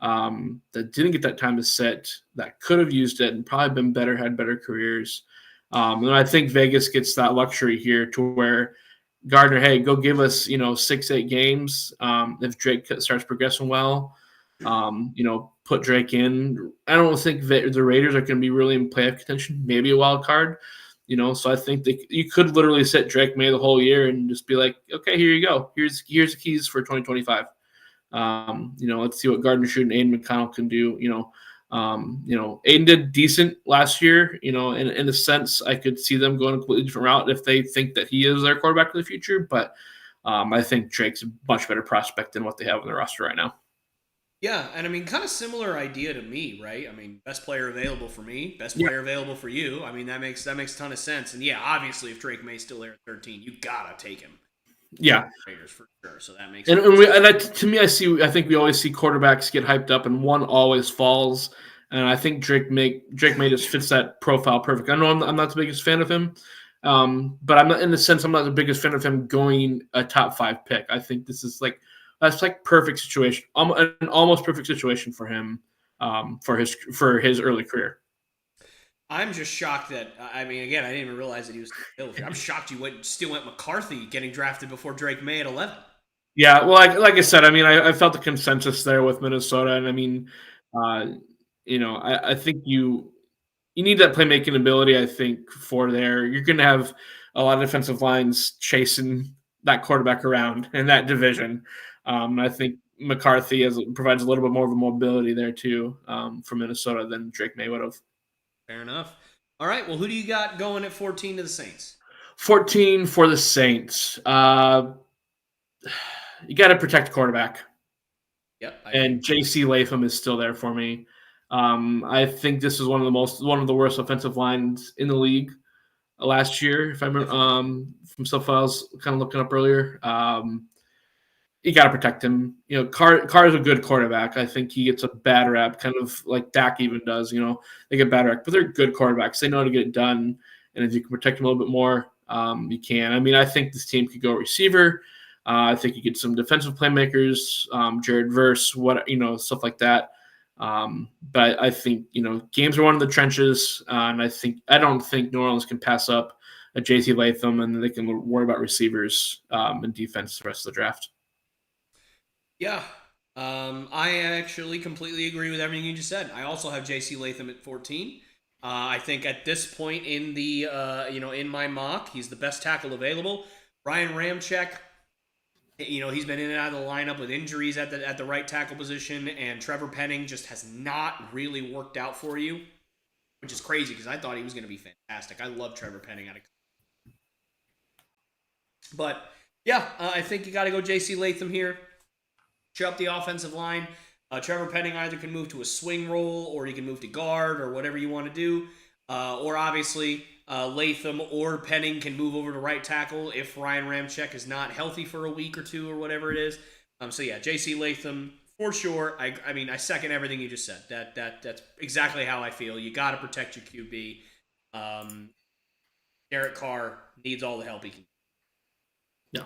that didn't get that time to sit, that could have used it and probably been better, had better careers. And I think Vegas gets that luxury here to where Gardner, hey, go give us 6-8 games. If Drake starts progressing well, put Drake in. I don't think the Raiders are going to be really in playoff contention. Maybe a wild card. So I think you could literally sit Drake May the whole year and just be like, okay, here you go. Here's the keys for 2025. Let's see what Gardner Minshew and Aiden McConnell can do. Aiden did decent last year. In a sense, I could see them going a completely different route if they think that he is their quarterback for the future. But I think Drake's a much better prospect than what they have on their roster right now. Yeah, and I mean, kind of similar idea to me, right? I mean, best player available for me, best player available for you. I mean, that makes a ton of sense. And yeah, obviously, if Drake May's still there at 13, you gotta take him. Yeah, Raiders for sure. So that makes and to me, I think we always see quarterbacks get hyped up, and one always falls. And I think Drake May just fits that profile perfect. I know I'm not the biggest fan of him, but I'm not in the sense I'm not the biggest fan of him going a top 5 pick. I think this is that's perfect situation, an almost perfect situation for him for his early career. I'm just shocked that I mean, again, I didn't even realize that he was still. I'm shocked you still went McCarthy getting drafted before Drake May at 11. Yeah, well, like I said, I mean, I felt the consensus there with Minnesota, and I mean, I think you need that playmaking ability. I think for there, you're going to have a lot of defensive lines chasing that quarterback around in that division. I think McCarthy provides a little bit more of a mobility there too for Minnesota than Drake May would have. Fair enough. All right, well, who do you got going at 14 to the Saints? 14 for the Saints. You got to protect quarterback. Yep. And J.C. Latham is still there for me. I think this is one of the worst offensive lines in the league last year. If I remember from stuff I was kind of looking up earlier, you got to protect him. Carr is a good quarterback. I think he gets a bad rap, kind of like Dak even does. They get bad rap, but they're good quarterbacks. They know how to get it done, and if you can protect them a little bit more, you can. I mean, I think this team could go receiver. I think you get some defensive playmakers, Jared Verse, stuff like that. But I think games are won in the trenches, and I don't think New Orleans can pass up a J.C. Latham, and they can worry about receivers and defense the rest of the draft. Yeah, I actually completely agree with everything you just said. I also have J.C. Latham at 14. I think at this point in the in my mock, he's the best tackle available. Ryan Ramczyk. He's been in and out of the lineup with injuries at the right tackle position, and Trevor Penning just has not really worked out for you, which is crazy because I thought he was going to be fantastic. I love Trevor Penning but yeah, I think you got to go J.C. Latham here. Show up the offensive line. Trevor Penning either can move to a swing role or he can move to guard or whatever you want to do. Or obviously, Latham or Penning can move over to right tackle if Ryan Ramczyk is not healthy for a week or two or whatever it is. So yeah, J.C. Latham for sure. I mean, I second everything you just said. That's exactly how I feel. You got to protect your QB. Um, Derek Carr needs all the help he can. Yeah.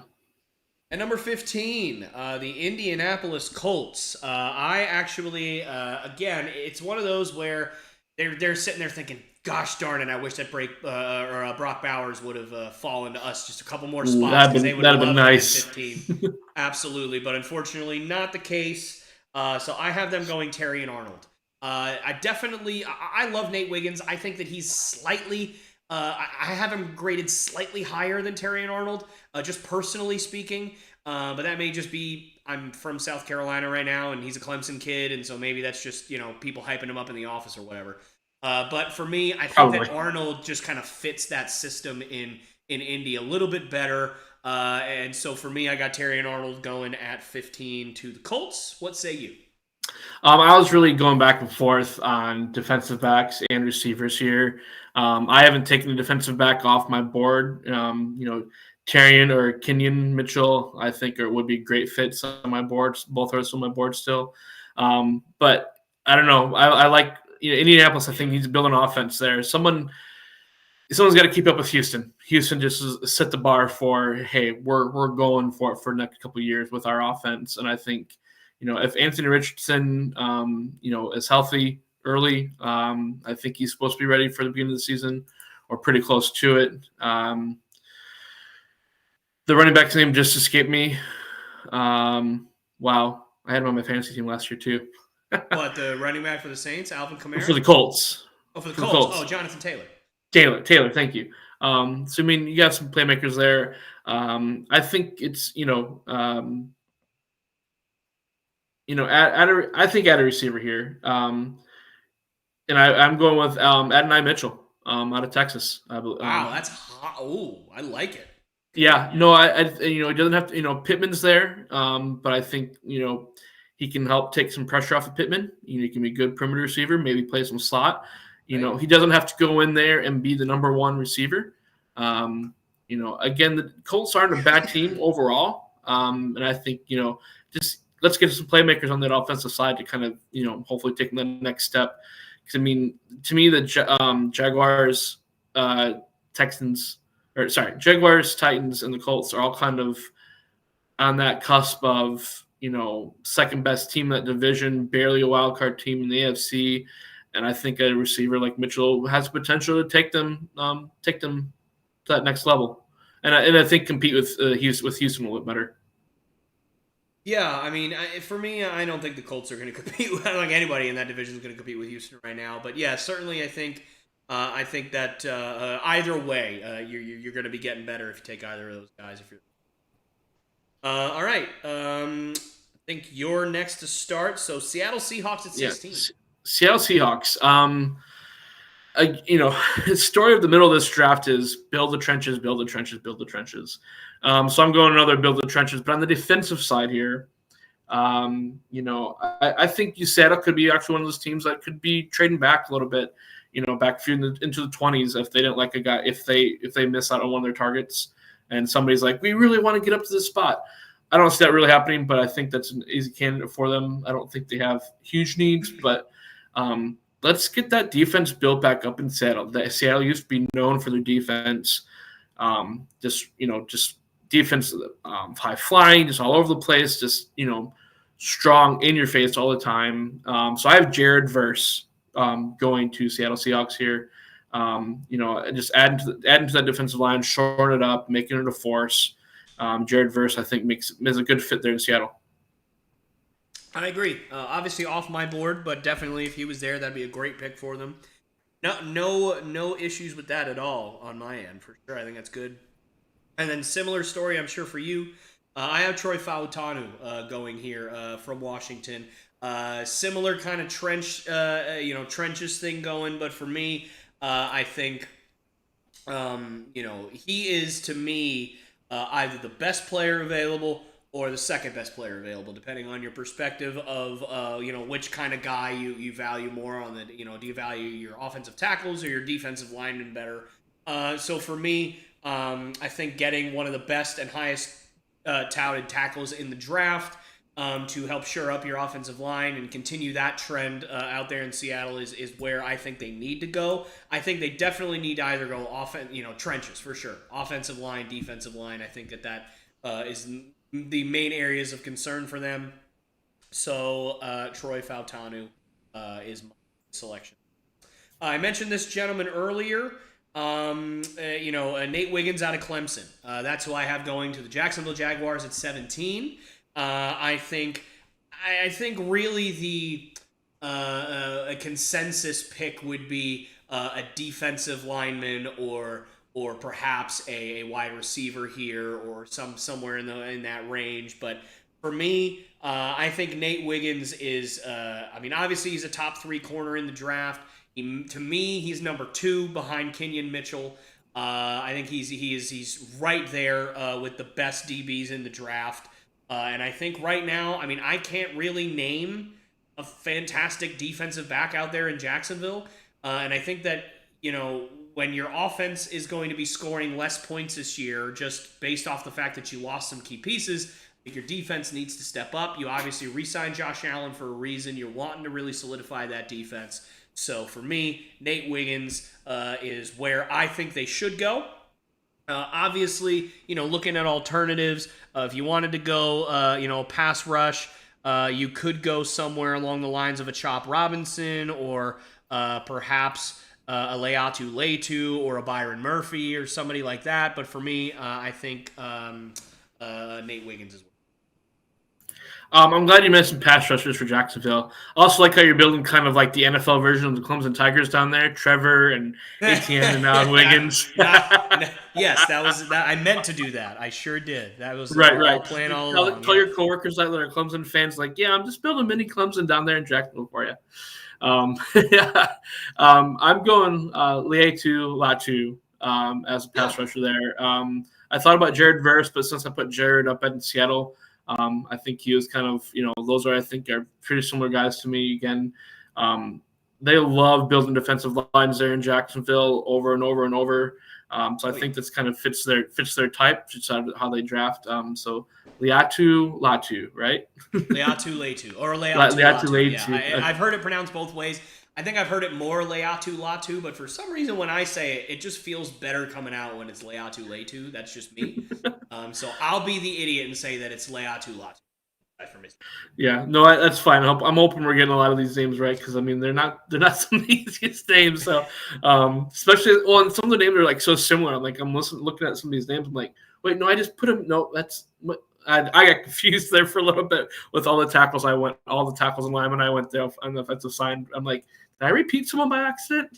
At number 15, the Indianapolis Colts. I actually, again, it's one of those where they're sitting there thinking, "Gosh darn it! I wish that Brock Bowers would have fallen to us just a couple more Ooh, spots because they would have that'd been loved him at nice. 15." Absolutely, but unfortunately, not the case. So I have them going Terry and Arnold. I love Nate Wiggins. I think that he's slightly. I have him graded slightly higher than Terry and Arnold, just personally speaking. But that may just be I'm from South Carolina right now, and he's a Clemson kid, and so maybe that's just people hyping him up in the office or whatever. But for me, I think Probably. that Arnold just kind of fits that system in Indy a little bit better. And so for me, I got Terry and Arnold going at 15 to the Colts. What say you? I was really going back and forth on defensive backs and receivers here. I haven't taken the defensive back off my board. Terrian or Kenyon Mitchell, I think would be great fits on my boards. Both are on my board still. But I don't know. I like Indianapolis. I think needs to build an offense there. Someone's got to keep up with Houston. Houston just set the bar for, hey, we're going for it for the next couple of years with our offense. And I think, if Anthony Richardson, is healthy early, I think he's supposed to be ready for the beginning of the season or pretty close to it. The running back's name just escaped me. Wow. I had him on my fantasy team last year too. What, the running back for the Saints, Alvin Kamara? For the Colts. Oh, for the Colts. Oh, Jonathan Taylor. Taylor, thank you. So I mean, you got some playmakers there. I think it's I think at a receiver here, and I'm going with Adonai Mitchell out of Texas. Wow, that's hot. Oh, I like it. Yeah, no, it doesn't have to. Pittman's there, but I think he can help take some pressure off of Pittman. He can be a good perimeter receiver, maybe play some slot. He doesn't have to go in there and be the number one receiver. Again, the Colts aren't a bad team overall, and I think just let's get some playmakers on that offensive side to kind of hopefully take the next step. Because I mean, to me, the Jaguars, Jaguars, Titans, and the Colts are all kind of on that cusp of second best team in that division, barely a wild card team in the AFC. And I think a receiver like Mitchell has potential to take them to that next level, and I think compete with Houston a little bit better. Yeah, I mean, for me, I don't think the Colts are going to compete. I don't think anybody in that division is going to compete with Houston right now. But yeah, certainly, I think that either way, you're going to be getting better if you take either of those guys. If you're all right, I think you're next to start. So Seattle Seahawks at 16. Yeah. Seattle Seahawks. The story of the middle of this draft is build the trenches, build the trenches, build the trenches. So I'm going another build the trenches, but on the defensive side here, I think Seattle could be actually one of those teams that could be trading back a little bit, back into the 20s if they didn't like a guy, if they miss out on one of their targets, and somebody's like, we really want to get up to this spot. I don't see that really happening, but I think that's an easy candidate for them. I don't think they have huge needs, but let's get that defense built back up in Seattle. Seattle used to be known for their defense, just defense, high flying, just all over the place, just strong in your face all the time. So I have Jared Verse going to Seattle Seahawks here. Just adding to that defensive line, shoring it up, making it a force. Jared Verse, I think, is a good fit there in Seattle. I agree. Obviously off my board, but definitely if he was there, that'd be a great pick for them. No issues with that at all on my end, for sure. I think that's good. And then similar story, I'm sure, for you. I have Troy Fautanu going here from Washington. Similar kind of trenches thing going, but for me, I think, he is, to me, either the best player available or the second best player available, depending on your perspective of, which kind of guy you value more on the, do you value your offensive tackles or your defensive linemen better? So for me, I think getting one of the best and highest touted tackles in the draft, to help shore up your offensive line and continue that trend out there in Seattle is where I think they need to go. I think they definitely need to either go trenches for sure, offensive line, defensive line. I think that is the main areas of concern for them. So Troy Fautanu is my selection. I mentioned this gentleman earlier. Nate Wiggins out of Clemson. That's who I have going to the Jacksonville Jaguars at 17. I think really the a consensus pick would be a defensive lineman or perhaps a wide receiver here or somewhere in that range. But for me, I think Nate Wiggins is. Obviously he's a top 3 corner in the draft. To me, he's number 2 behind Kenyon Mitchell. I think he's right there with the best DBs in the draft. And I think right now, I can't really name a fantastic defensive back out there in Jacksonville. And I think that, when your offense is going to be scoring less points this year, just based off the fact that you lost some key pieces, I think your defense needs to step up. You obviously re-signed Josh Allen for a reason. You're wanting to really solidify that defense. So for me, Nate Wiggins is where I think they should go. Obviously, looking at alternatives, if you wanted to go, pass rush, you could go somewhere along the lines of a Chop Robinson or perhaps a Leatu Leatu or a Byron Murphy or somebody like that. But for me, I think Nate Wiggins is. I'm glad you mentioned pass rushers for Jacksonville. I also like how you're building kind of like the NFL version of the Clemson Tigers down there. Trevor and Etienne and now Wiggins. Yes, that was that. I meant to do that. I sure did. That was right. Plan all along. Tell your coworkers that are Clemson fans, like, yeah, I'm just building mini Clemson down there in Jacksonville for you. I'm going Leatu Latu as a pass rusher there. I thought about Jared Verse, but since I put Jared up in Seattle, I think he was kind of, those are pretty similar guys to me again. They love building defensive lines there in Jacksonville over and over and over. So I think this kind of fits their type, fits how they draft. So Leatu Latu, right? Leatu Leatu or Leatu Leatu. Yeah, I've heard it pronounced both ways. I think I've heard it more Leatu Latu, but for some reason when I say it, it just feels better coming out when it's Leatu Leatu. That's just me. So I'll be the idiot and say that it's Leatu Latu. For me. Yeah, no, that's fine. I'm hoping we're getting a lot of these names right because they're not some of the easiest names. So especially and some of the names are like so similar. I'm looking at some of these names. I'm like, wait, no, I just put them. No, that's what I got confused there for a little bit with all the tackles and linemen I went there on the offensive side. I'm like, did I repeat someone by accident?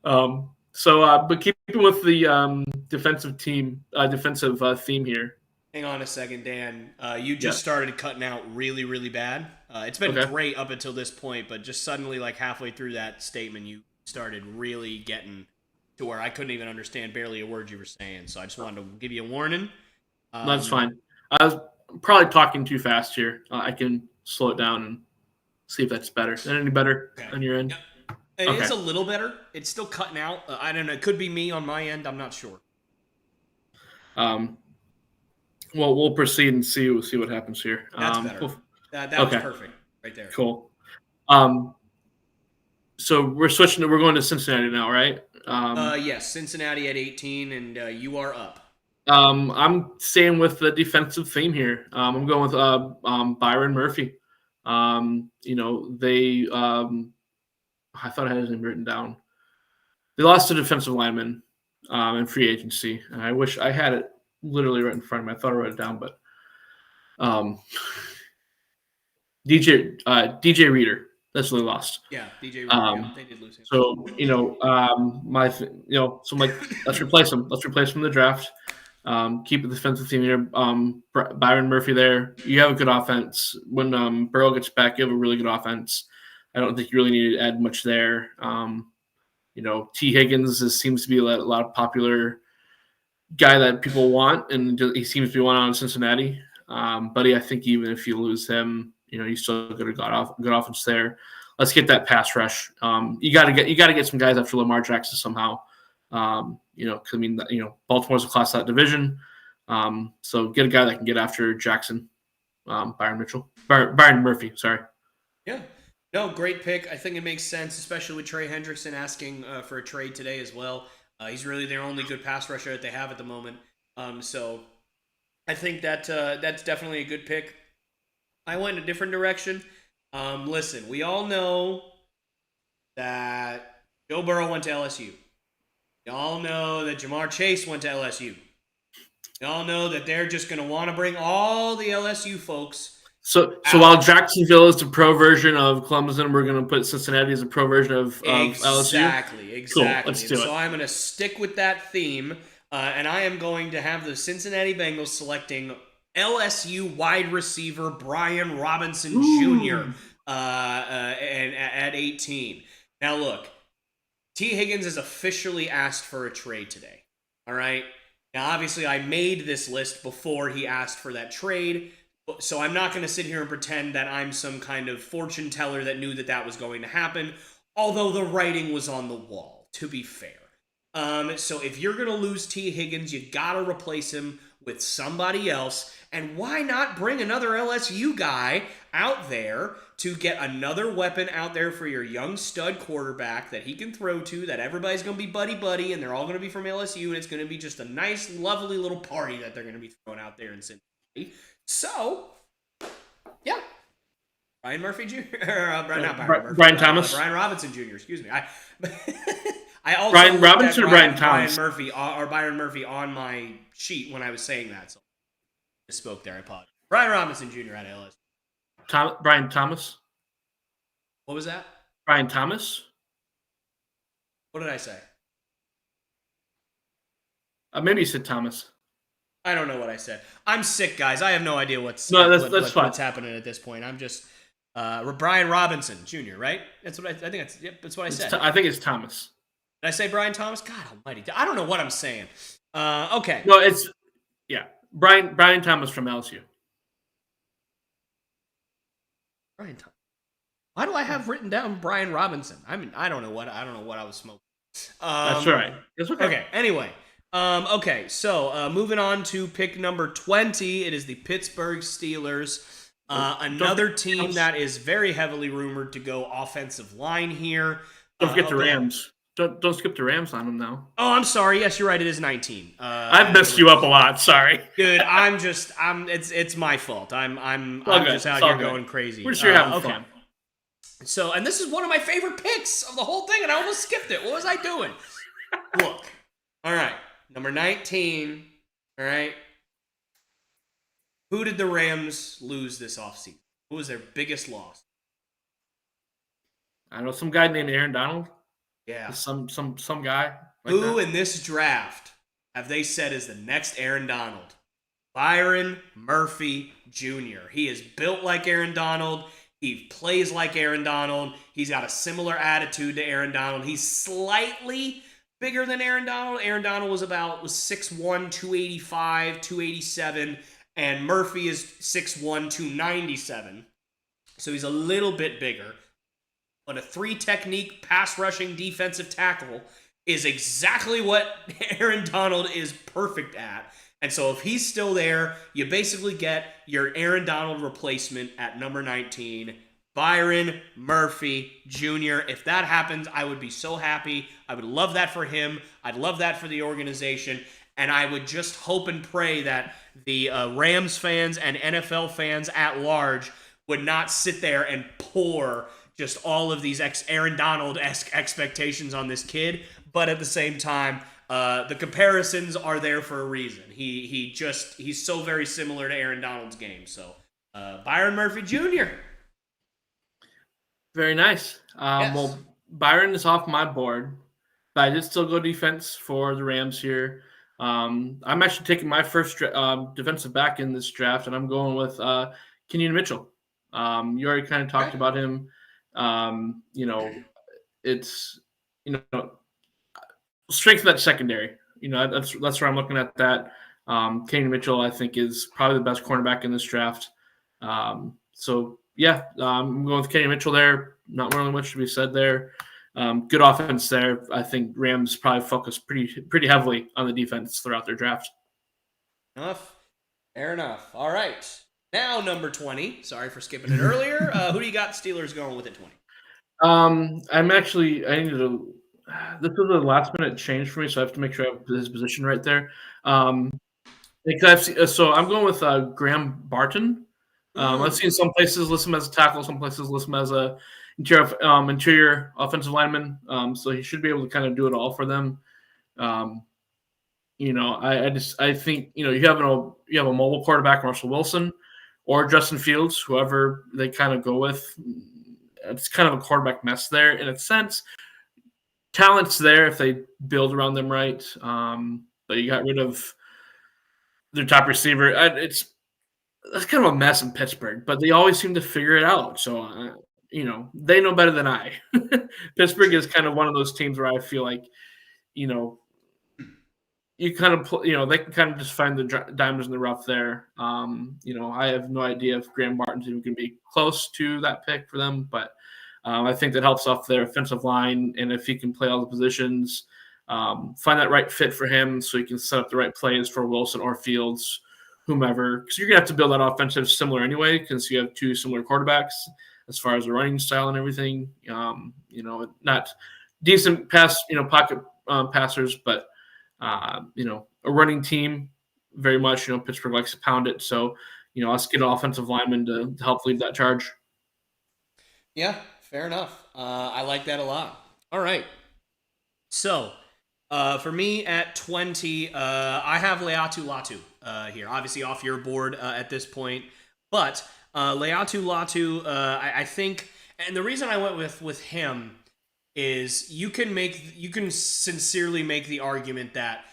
But keeping with the defensive theme here. Hang on a second, Dan. You just started cutting out really, really bad. It's been great up until this point, but just suddenly, like halfway through that statement, you started really getting to where I couldn't even understand barely a word you were saying. So I just wanted to give you a warning. That's fine. I was probably talking too fast here. I can slow it down and see if that's better. Is that any better on your end? It is a little better. It's still cutting out. I don't know. It could be me on my end. I'm not sure. Well, we'll proceed and see what happens here. That's better. That was perfect right there. Cool. So we're going to Cincinnati now, right? Yes, Cincinnati at 18, and you are up. I'm staying with the defensive theme here. I'm going with Byron Murphy. They I thought I had his name written down. They lost a defensive lineman in free agency, and I wish I had it literally right in front of me. I thought I wrote it down, but DJ Reader. That's what they lost. Yeah, DJ Reader. They did lose him. So so I'm like, let's replace him. Let's replace him in the draft. Keep the defensive team here. Byron Murphy there. You have a good offense. When Burrow gets back, you have a really good offense. I don't think you really need to add much there. T. Higgins seems to be a lot of popular guy that people want, and he seems to be one on Cincinnati. But I think even if you lose him, you still got a good offense there. Let's get that pass rush. You got to get some guys after Lamar Jackson somehow. Baltimore's a class out division. So get a guy that can get after Jackson. Byron Murphy. Sorry. Yeah. No, great pick. I think it makes sense, especially with Trey Hendrickson asking for a trade today as well. He's really their only good pass rusher that they have at the moment. So I think that that's definitely a good pick. I went a different direction. Listen, we all know that Joe Burrow went to LSU. We all know that Jamar Chase went to LSU. We all know that they're just going to want to bring all the LSU folks. So while Jacksonville is the pro version of Clemson, we're going to put Cincinnati as a pro version of LSU. Exactly. Cool. Let's do it. So I'm going to stick with that theme, and I am going to have the Cincinnati Bengals selecting LSU wide receiver Brian Robinson Jr. And at 18. Now look, T. Higgins has officially asked for a trade today. All right. Now obviously I made this list before he asked for that trade. So I'm not going to sit here and pretend that I'm some kind of fortune teller that knew that that was going to happen, although the writing was on the wall, to be fair. So if you're going to lose T. Higgins, you got to replace him with somebody else. And why not bring another LSU guy out there to get another weapon out there for your young stud quarterback that he can throw to, that everybody's going to be buddy-buddy, and they're all going to be from LSU, and it's going to be just a nice, lovely little party that they're going to be throwing out there in Cincinnati. So, yeah. Brian Murphy Jr. Brian Thomas. Brian Robinson Jr. Excuse me. I also Brian Robinson or Brian Thomas? Byron Murphy on my sheet when I was saying that. So I spoke there. I apologize. Brian Robinson Jr. at LSU. Brian Thomas. What was that? Brian Thomas. What did I say? Maybe you said Thomas. I don't know what I said. I'm sick, guys. I have no idea what's happening at this point. I'm just Brian Robinson Jr., right? That's what I think. That's what I said. I think it's Thomas. Did I say Brian Thomas? God almighty. I don't know what I'm saying. Okay. No, it's Brian Thomas from LSU. Brian Thomas. Why do I have written down Brian Robinson? I mean, I don't know what I was smoking. That's right. It's okay. Okay. Anyway. So moving on to pick number 20. It is the Pittsburgh Steelers. Another team that is very heavily rumored to go offensive line here. Don't forget the Rams. Don't skip the Rams on them now. Oh, I'm sorry. Yes, you're right. It is 19. I've messed you up a lot. Sorry. Dude, it's my fault. I'm just out here going crazy. We're sure having fun. So, and this is one of my favorite picks of the whole thing, and I almost skipped it. What was I doing? Look. All right. Number 19, all right? Who did the Rams lose this offseason? Who was their biggest loss? I know some guy named Aaron Donald. Yeah. Some guy. Like Who in this draft have they said is the next Aaron Donald? Byron Murphy Jr. He is built like Aaron Donald. He plays like Aaron Donald. He's got a similar attitude to Aaron Donald. He's slightly bigger than Aaron Donald. Aaron Donald was 6'1", 285, 287, and Murphy is 6'1", 297. So he's a little bit bigger. But a 3-technique pass rushing defensive tackle is exactly what Aaron Donald is perfect at. And so if he's still there, you basically get your Aaron Donald replacement at number 19, Byron Murphy Jr. If that happens, I would be so happy. I would love that for him. I'd love that for the organization. And I would just hope and pray that the Rams fans and NFL fans at large would not sit there and pour just all of these Aaron Donald-esque expectations on this kid. But at the same time, the comparisons are there for a reason. He's so very similar to Aaron Donald's game. So Byron Murphy Jr. Very nice. Yes. Well, Byron is off my board, but I did still go defense for the Rams here. I'm actually taking my first defensive back in this draft, and I'm going with Kenyon Mitchell. You already kind of talked about him. It's strength of that secondary. That's where I'm looking at that. Kenyon Mitchell, I think, is probably the best cornerback in this draft. So yeah, I'm going with Kenyon Mitchell there. Not really much to be said there. Good offense there. I think Rams probably focus pretty heavily on the defense throughout their draft. Fair enough. All right. Now number 20. Sorry for skipping it earlier. Who do you got Steelers going with at 20? I'm actually I needed to. This was a last minute change for me, so I have to make sure I have his position right there. Um, because so I'm going with Graham Barton. I've seen some places list him as a tackle, some places list him as a interior offensive lineman. So he should be able to kind of do it all for them. Um, I think you have a mobile quarterback, Russell Wilson, or Justin Fields, whoever they kind of go with. It's kind of a quarterback mess there in a sense. Talent's there if they build around them right, but you got rid of their top receiver. That's kind of a mess in Pittsburgh, but they always seem to figure it out. So they know better than I. Pittsburgh is kind of one of those teams where I feel like you know you kind of they can kind of just find the diamonds in the rough there. I have no idea if Graham Martin's even going to be close to that pick for them, but I think that helps off their offensive line, and if he can play all the positions, find that right fit for him, so he can set up the right plays for Wilson or Fields, whomever. Because you're gonna have to build that offensive similar anyway, because you have two similar quarterbacks as far as the running style and everything. Not decent pocket passers, but a running team, very much, Pittsburgh likes to pound it. So, let's get an offensive lineman to help lead that charge. Yeah, fair enough. I like that a lot. All right. So, for me at 20, I have Leatu Latu here. Obviously off your board at this point. But Leatu Latu, I think, and the reason I went with him is you can sincerely make the argument that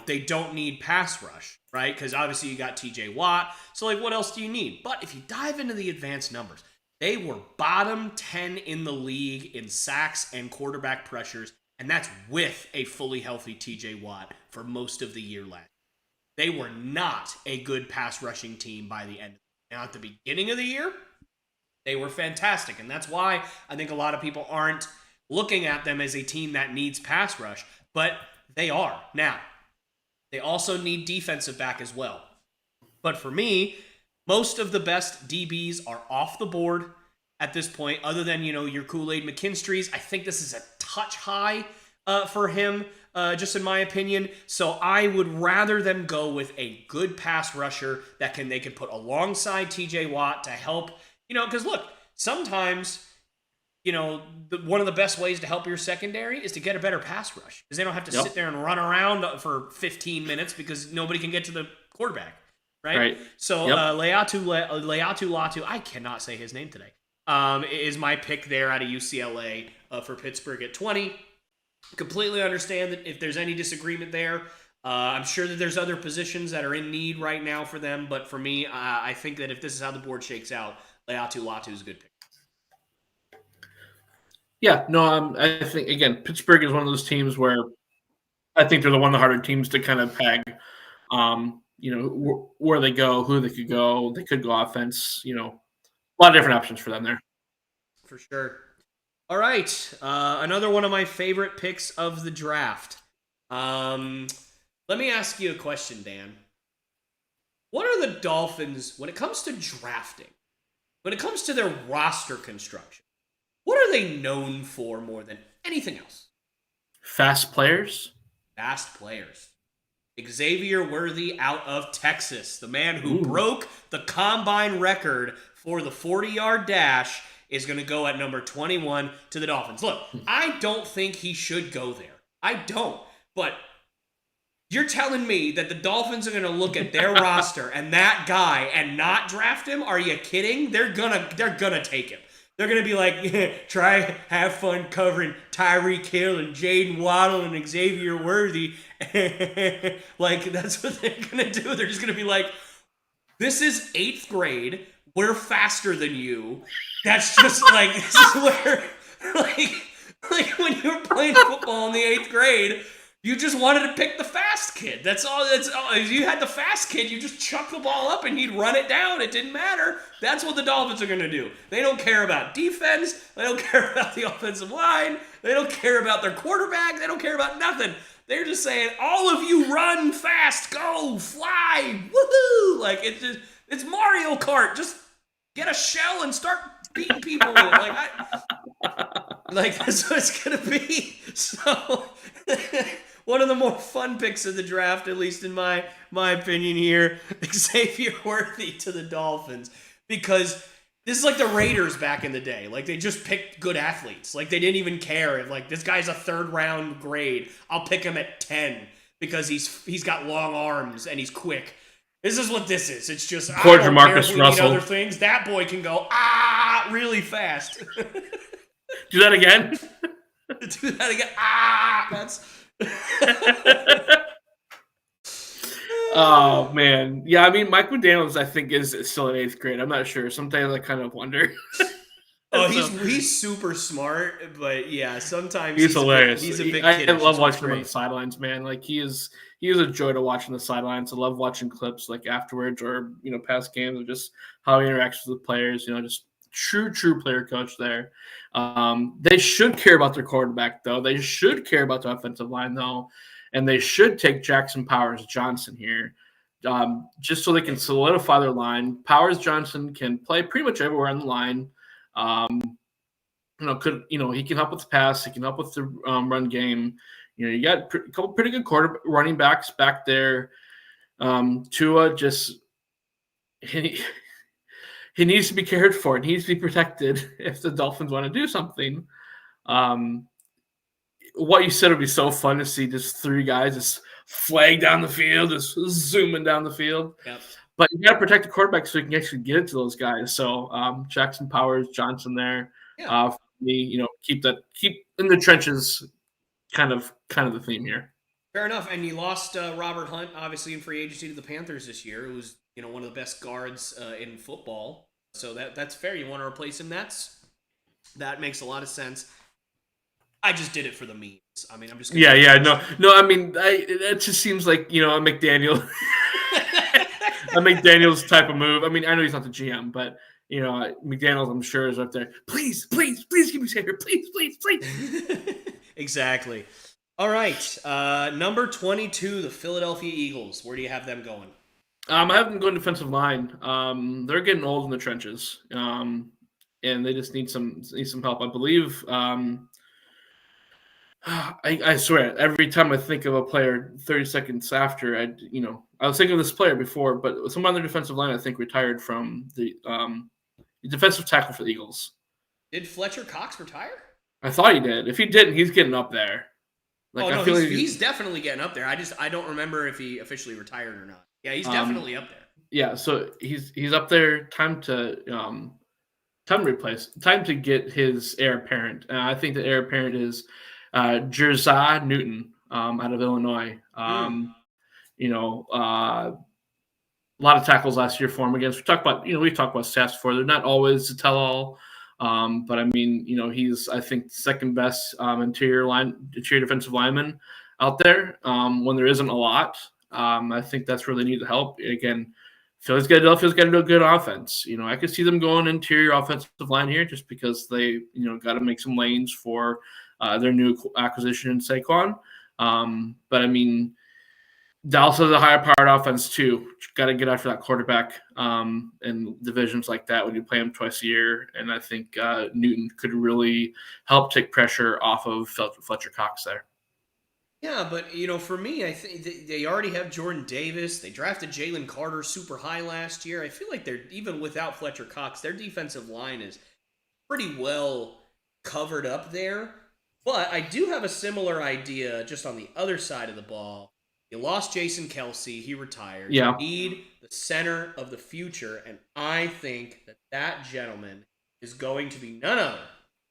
they don't need pass rush, right? Because obviously you got T.J. Watt, so what else do you need? But if you dive into the advanced numbers, they were bottom 10 in the league in sacks and quarterback pressures, and that's with a fully healthy T.J. Watt for most of the year last. They were not a good pass rushing team by the end. Now at the beginning of the year, they were fantastic, and that's why I think a lot of people aren't looking at them as a team that needs pass rush, but they are. Now, they also need defensive back as well. But for me, most of the best DBs are off the board at this point, other than, your Kool-Aid McKinstry's. I think this is a touch high for him, just in my opinion. So I would rather them go with a good pass rusher that they can put alongside TJ Watt to help, because look, sometimes one of the best ways to help your secondary is to get a better pass rush, because they don't have to sit there and run around for 15 minutes because nobody can get to the quarterback, right? So Leatu Latu, I cannot say his name today, is my pick there out of UCLA for Pittsburgh at 20. Completely understand that if there's any disagreement there. I'm sure that there's other positions that are in need right now for them, but for me, I think that if this is how the board shakes out, Leatu Latu is a good pick. Yeah, no, I think, again, Pittsburgh is one of those teams where I think they're one of the harder teams to kind of peg, where they go, who they could go. They could go offense, a lot of different options for them there. For sure. All right, another one of my favorite picks of the draft. Let me ask you a question, Dan. What are the Dolphins, when it comes to drafting, when it comes to their roster construction, what are they known for more than anything else? Fast players. Fast players. Xavier Worthy out of Texas, the man who broke the combine record for the 40-yard dash, is going to go at number 21 to the Dolphins. Look, I don't think he should go there. I don't. But you're telling me that the Dolphins are going to look at their roster and that guy and not draft him? Are you kidding? They're gonna take him. They're going to be like, have fun covering Tyreek Hill and Jaden Waddle and Xavier Worthy. That's what they're going to do. They're just going to be like, this is 8th grade. We're faster than you. That's just this is where, when you were playing football in the 8th grade, you just wanted to pick the fast kid. That's all. If you had the fast kid, you just chuck the ball up and he'd run it down. It didn't matter. That's what the Dolphins are going to do. They don't care about defense. They don't care about the offensive line. They don't care about their quarterback. They don't care about nothing. They're just saying, all of you run fast, go, fly, woohoo! It's Mario Kart. Just get a shell and start beating people with it. That's what it's gonna be. So one of the more fun picks of the draft, at least in my opinion here, Xavier Worthy to the Dolphins. Because this is like the Raiders back in the day. Like, they just picked good athletes. Like, they didn't even care if, like, this guy's a 3rd round grade. I'll pick him at 10 because he's got long arms and he's quick. This is what this is. It's just, I don't care if we need other things. That boy can go, really fast. Do that again. Do that again. That's... Oh man, yeah. I mean, Mike McDaniel's, I think, is still in 8th grade. I'm not sure. Sometimes I kind of wonder. He's super smart, but yeah, sometimes he's hilarious. He's a big kid. I love watching him on the sidelines, man. Like, he is a joy to watch on the sidelines. I love watching clips like afterwards or past games of just how he interacts with the players. Just true player coach there. They should care about their quarterback though. They should care about the offensive line though. And they should take Jackson Powers Johnson here, just so they can solidify their line. Powers Johnson can play pretty much everywhere on the line. He can help with the pass. He can help with the run game. You got a couple pretty good running backs back there. Tua he needs to be cared for. He needs to be protected if the Dolphins want to do something. What you said would be so fun to see, just 3 guys just flag down the field, just zooming down the field. Yep. But you got to protect the quarterback so you can actually get it to those guys. So Jackson Powers Johnson there. Yeah. For me, keep in the trenches, kind of the theme here. Fair enough. And you lost Robert Hunt, obviously, in free agency to the Panthers this year. It was one of the best guards in football. So that's fair. You want to replace him? That makes a lot of sense. I just did it for the memes. I mean, I'm just no. I mean, it just seems like a McDaniel, a McDaniel's type of move. I mean, I know he's not the GM, but McDaniel's, I'm sure, is up there. Please give me Xavier. Please. Exactly. All right, number 22, the Philadelphia Eagles. Where do you have them going? I have them going defensive line. They're getting old in the trenches, and they just need some help. I believe. I swear, every time I think of a player 30 seconds after, I was thinking of this player before, but someone on the defensive line, I think, retired from the defensive tackle for the Eagles. Did Fletcher Cox retire? I thought he did. If he didn't, he's getting up there. He's definitely getting up there. I don't remember if he officially retired or not. Yeah, he's definitely up there. Yeah, so he's up there. Time to replace. Time to get his heir apparent. I think the heir apparent is Jerzah Newton out of Illinois. A lot of tackles last year for him against. We've talked about stats before. They're not always to tell all, but I mean, he's, I think, the second best interior defensive lineman out there when there isn't a lot. I think that's where they need the help. Again, Philadelphia's got to do a good offense. I could see them going interior offensive line here just because they, got to make some lanes for their new acquisition in Saquon. But I mean, Dallas has a higher powered offense too. Got to get after that quarterback in divisions like that when you play him twice a year. And I think Newton could really help take pressure off of Fletcher Cox there. Yeah, but for me, I think they already have Jordan Davis. They drafted Jalen Carter super high last year. I feel like they're, even without Fletcher Cox, their defensive line is pretty well covered up there. But I do have a similar idea just on the other side of the ball. You lost Jason Kelce. He retired. Yeah. You need the center of the future, and I think that gentleman is going to be none other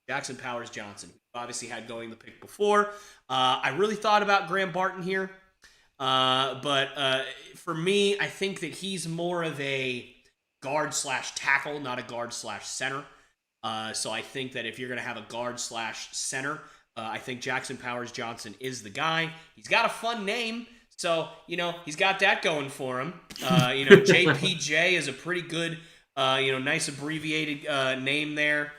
Jackson Powers Johnson, who obviously had going the pick before. I really thought about Graham Barton here, but for me, I think that he's more of a guard/tackle, not a guard/center. So I think that if you're going to have a guard/center, I think Jackson Powers Johnson is the guy. He's got a fun name, so he's got that going for him. JPJ is a pretty good, nice abbreviated name there.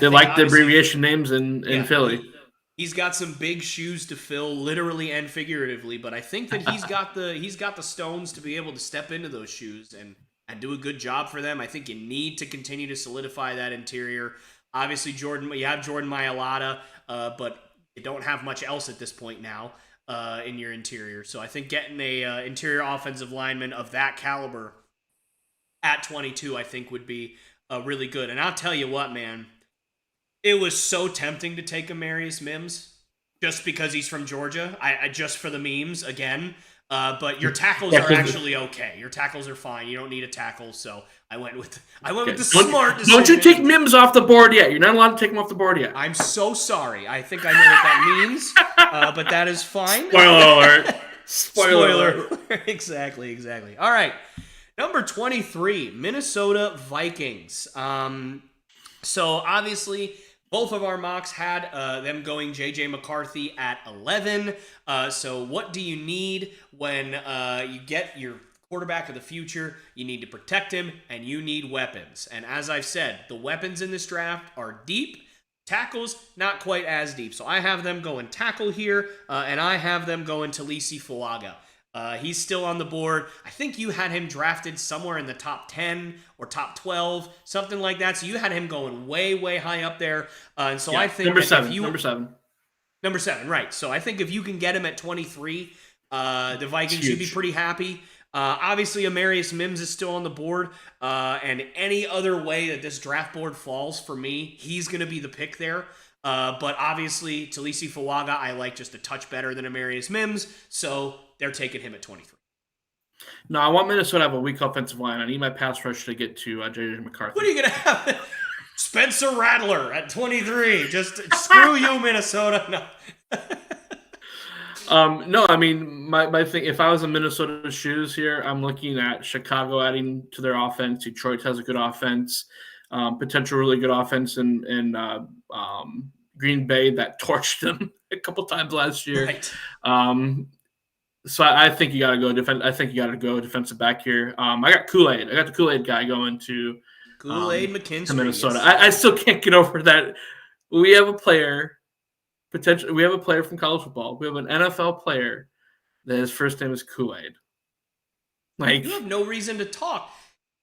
They like the abbreviation names in Philly. He's got some big shoes to fill, literally and figuratively. But I think that he's got the stones to be able to step into those shoes and and do a good job for them. I think you need to continue to solidify that interior. Obviously, you have Jordan Mailata, but you don't have much else at this point now in your interior. So I think getting a interior offensive lineman of that caliber at 22, I think would be really good. And I'll tell you what, man, it was so tempting to take Amarius Mims just because he's from Georgia. I just for the memes again. But your tackles are actually okay. Your tackles are fine. You don't need a tackle, so I went with the smart decision. Don't you take Mims off the board yet? You're not allowed to take him off the board yet. I'm so sorry. I think I know what that means, but that is fine. Spoiler alert. Spoiler alert. Exactly. All right. Number 23, Minnesota Vikings. So obviously, both of our mocks had them going J.J. McCarthy at 11. So what do you need when you get your quarterback of the future? You need to protect him, and you need weapons. And as I've said, the weapons in this draft are deep. Tackles, not quite as deep. So I have them going tackle here, and I have them going Talisi Fuaga. He's still on the board. I think you had him drafted somewhere in the top 10 or top 12, something like that. So you had him going way, way high up there. And so I think number 7. Number 7, right. So I think if you can get him at 23, the Vikings should be pretty happy. Obviously, Amarius Mims is still on the board. And any other way that this draft board falls for me, he's going to be the pick there. But obviously, Talisi Fuaga, I like just a touch better than Amarius Mims. So they're taking him at 23. No, I want Minnesota to have a weak offensive line. I need my pass rush to get to J.J. McCarthy. What are you going to have? Spencer Rattler at 23. Just screw you, Minnesota. No. No, I mean, my thing, if I was in Minnesota's shoes here, I'm looking at Chicago adding to their offense. Detroit has a good offense, potential really good offense in Green Bay that torched them a couple times last year. Right. So I think you got to go defense. I think you got to go defensive back here. I got Kool-Aid. I got the Kool-Aid guy going to Kool-Aid McKinstry to Minnesota. Yes. I still can't get over that. We have a player, potentially. We have a player from college football. We have an NFL player that his first name is Kool-Aid. Like, you have no reason to talk.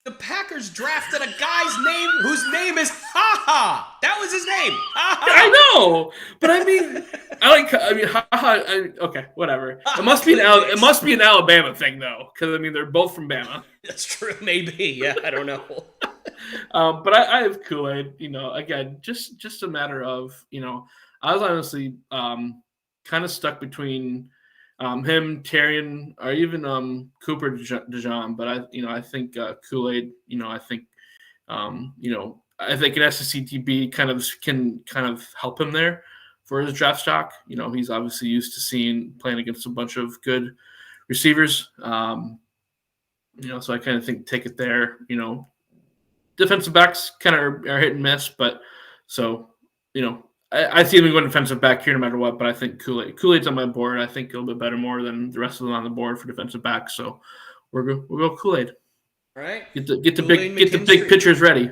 The Packers drafted a guy's name whose name is Ha Ha. That was his name. Ha Ha. I know, but I mean, Ha Ha. Okay, whatever. It must be an Alabama thing though, because I mean they're both from Bama. That's true. Maybe. Yeah, I don't know. But I have Kool-Aid. Again, just a matter of I was honestly kind of stuck between him, Terrian, or even Cooper DeJean, but I think Kool-Aid. I think an SEC DB can help him there for his draft stock. He's obviously used to playing against a bunch of good receivers. So I kind of think take it there. Defensive backs kind of are hit and miss, but so I see him going defensive back here no matter what, but I think Kool-Aid's on my board. I think a little bit better more than the rest of them on the board for defensive back. So we'll go Kool-Aid. All right. Get the big pitchers ready.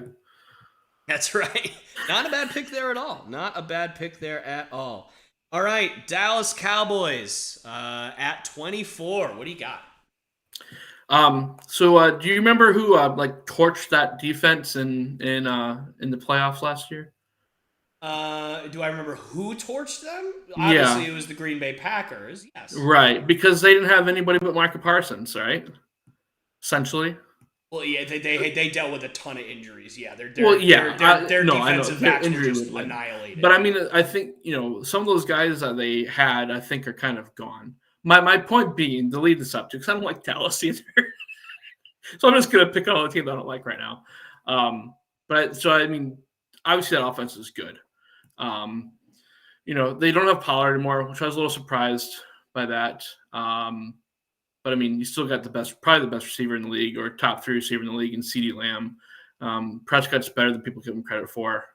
That's right. Not a bad pick there at all. All right, Dallas Cowboys at 24. What do you got? So do you remember who torched that defense in the playoffs last year? Do I remember who torched them? Obviously, It was the Green Bay Packers. Yes. Right, because they didn't have anybody but Micah Parsons, right? Essentially. Well, yeah, they dealt with a ton of injuries. Yeah, their defensive backs were just annihilated. But I mean, I think some of those guys that they had, I think, are kind of gone. My point being, to lead the subject, because I don't like Dallas either. So I'm just gonna pick on the team that I don't like right now. I mean, obviously that offense is good. They don't have Pollard anymore, which I was a little surprised by that. But I mean, you still got probably the best receiver in the league, or top 3 receiver in the league in CeeDee Lamb. Prescott's better than people give him credit for.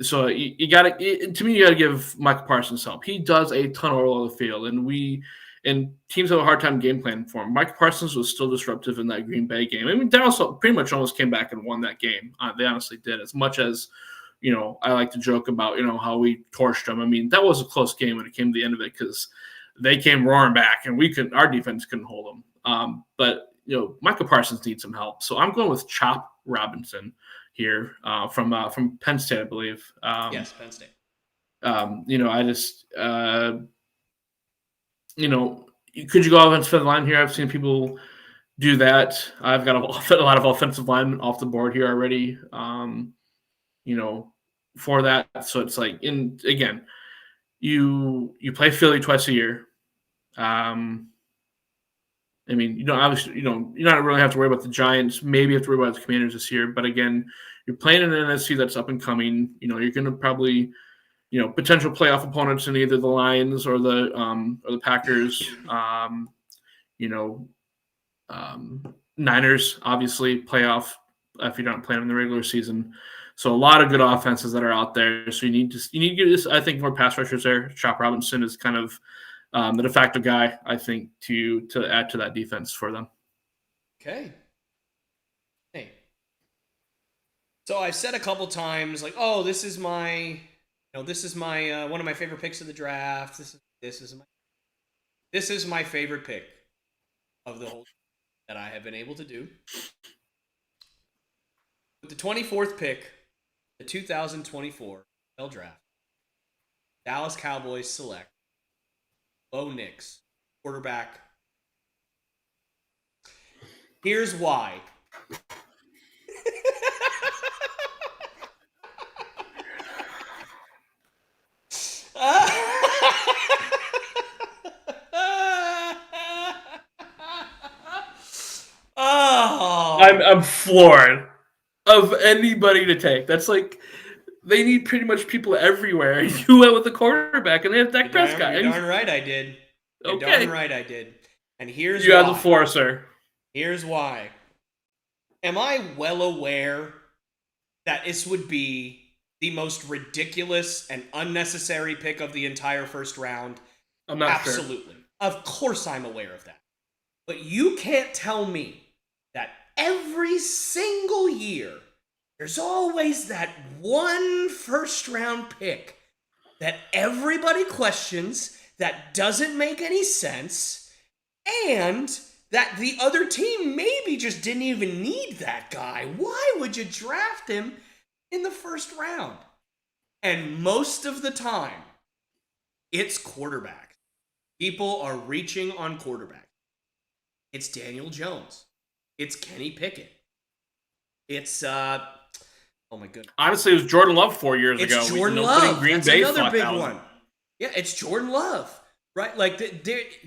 So you got to give Micah Parsons help. He does a ton all over the field, and teams have a hard time game planning for him. Micah Parsons was still disruptive in that Green Bay game. I mean, Dallas pretty much almost came back and won that game. They honestly did. As much as I like to joke about how we torched them. I mean, that was a close game when it came to the end of it because they came roaring back, and our defense couldn't hold them. But Micah Parsons needs some help. So I'm going with Chop Robinson here from Penn State, I believe. Yes, Penn State. I just could you go offensive line here? I've seen people do that. I've got a lot of offensive linemen off the board here already. For that, so it's like again, you play Philly twice a year. Obviously, you don't really have to worry about the Giants. Maybe you have to worry about the Commanders this year. But again, you're playing in an NFC that's up and coming. You're going to probably, potential playoff opponents in either the Lions or the Packers. Niners, obviously, playoff if you're not playing in the regular season. So a lot of good offenses that are out there. So you need to get this. I think more pass rushers there. Chop Robinson is kind of the de facto guy, I think, to add to that defense for them. Okay. Hey. So I've said a couple times, like, oh, this is my one of my favorite picks of the draft. This is my favorite pick of the whole that I have been able to do. With the 24th pick, the 2024 NFL Draft, Dallas Cowboys select Bo Nix, quarterback. Here's why. Oh. I'm floored of anybody to take. That's like they need pretty much people everywhere. You went with the quarterback, and they have Dak Prescott. You're darn right I did. You're darn right I did. And here's you why. have the floor, sir. Here's why. Am I well aware that this would be the most ridiculous and unnecessary pick of the entire first round? I'm not Absolutely. Sure. Of course I'm aware of that. But you can't tell me that every single year there's always that one first-round pick that everybody questions, that doesn't make any sense, and that the other team maybe just didn't even need that guy. Why would you draft him in the first round? And most of the time, it's quarterback. People are reaching on quarterback. It's Daniel Jones. It's Kenny Pickett. It's oh my goodness. Honestly, it was Jordan Love 4 years ago. It's Jordan Love. That's another big one. Yeah, it's Jordan Love, right? Like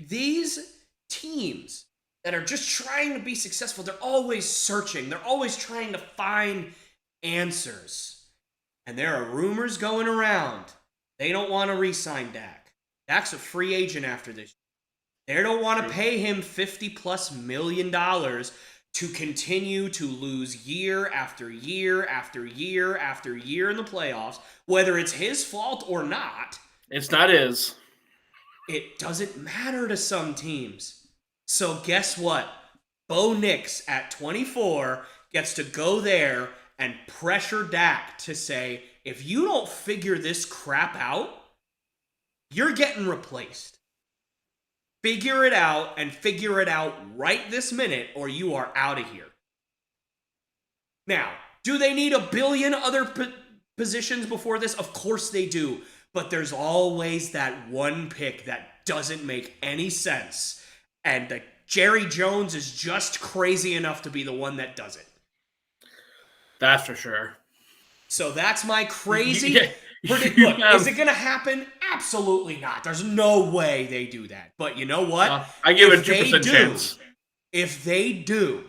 these teams that are just trying to be successful, they're always searching. They're always trying to find answers. And there are rumors going around. They don't want to re-sign Dak. Dak's a free agent after this. They don't want to pay him $50+ million to continue to lose year after year after year after year in the playoffs, whether it's his fault or not. It's not his. It doesn't matter to some teams. So guess what? Bo Nix at 24 gets to go there and pressure Dak to say, if you don't figure this crap out, you're getting replaced. Figure it out, and figure it out right this minute, or you are out of here. Now, do they need a billion other positions before this? Of course they do. But there's always that one pick that doesn't make any sense. And Jerry Jones is just crazy enough to be the one that does it. That's for sure. So that's my crazy... Look, is it going to happen? Absolutely not. There's no way they do that. But you know what? I give it a 2% chance. If they do,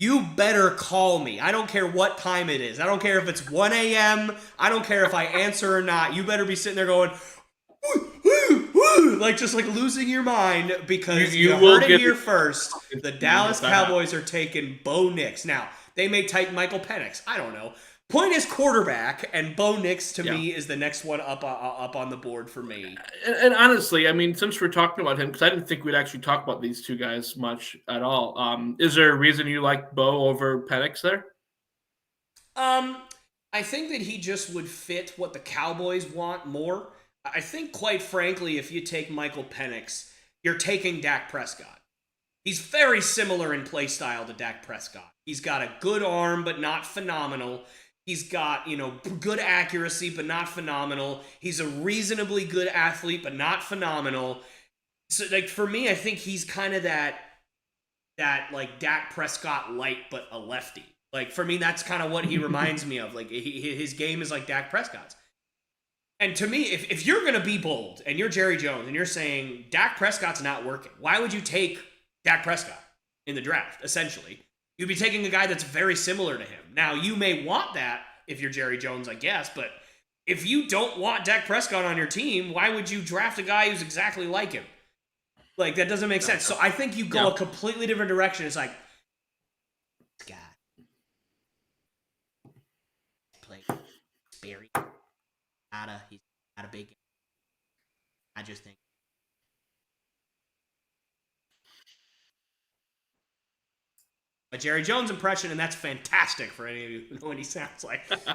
you better call me. I don't care what time it is. I don't care if it's 1 a.m. I don't care if I answer or not. You better be sitting there going, woo, woo, woo, like just like losing your mind because you heard it here first. The Dallas Cowboys are taking Bo Nix. Now, they may take Michael Penix. I don't know. Point is quarterback, and Bo Nix to me is the next one up on the board for me. And honestly, I mean, since we're talking about him, because I didn't think we'd actually talk about these two guys much at all. Is there a reason you like Bo over Penix there? I think that he just would fit what the Cowboys want more. I think, quite frankly, if you take Michael Penix, you're taking Dak Prescott. He's very similar in play style to Dak Prescott. He's got a good arm, but not phenomenal. He's got, good accuracy, but not phenomenal. He's a reasonably good athlete, but not phenomenal. So, like, for me, I think he's kind of that like Dak Prescott light, but a lefty. Like, for me, that's kind of what he reminds me of. Like, his game is like Dak Prescott's. And to me, if you're going to be bold and you're Jerry Jones and you're saying Dak Prescott's not working, why would you take Dak Prescott in the draft, essentially? You'd be taking a guy that's very similar to him. Now, you may want that if you're Jerry Jones, I guess, but if you don't want Dak Prescott on your team, why would you draft a guy who's exactly like him? Like, that doesn't make sense. So I think you go a completely different direction. It's like, this guy played Barry. He's not a big. I just think. A Jerry Jones impression, and that's fantastic for any of you who know what he sounds like. But,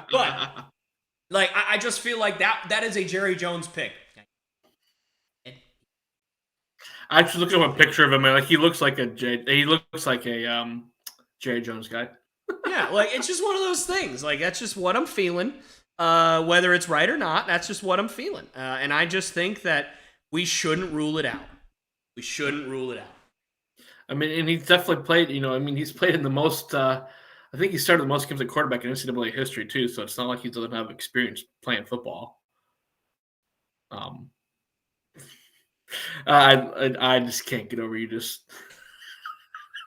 like, I just feel like that is a Jerry Jones pick. I actually looked at a picture of him, and like he looks like a Jerry Jones guy. Yeah, like it's just one of those things. Like that's just what I'm feeling. Whether it's right or not, that's just what I'm feeling. And I just think that we shouldn't rule it out. We shouldn't rule it out. I mean, and he's definitely played. He's played in the most. I think he started the most games at quarterback in NCAA history too. So it's not like he doesn't have experience playing football. I just can't get over you.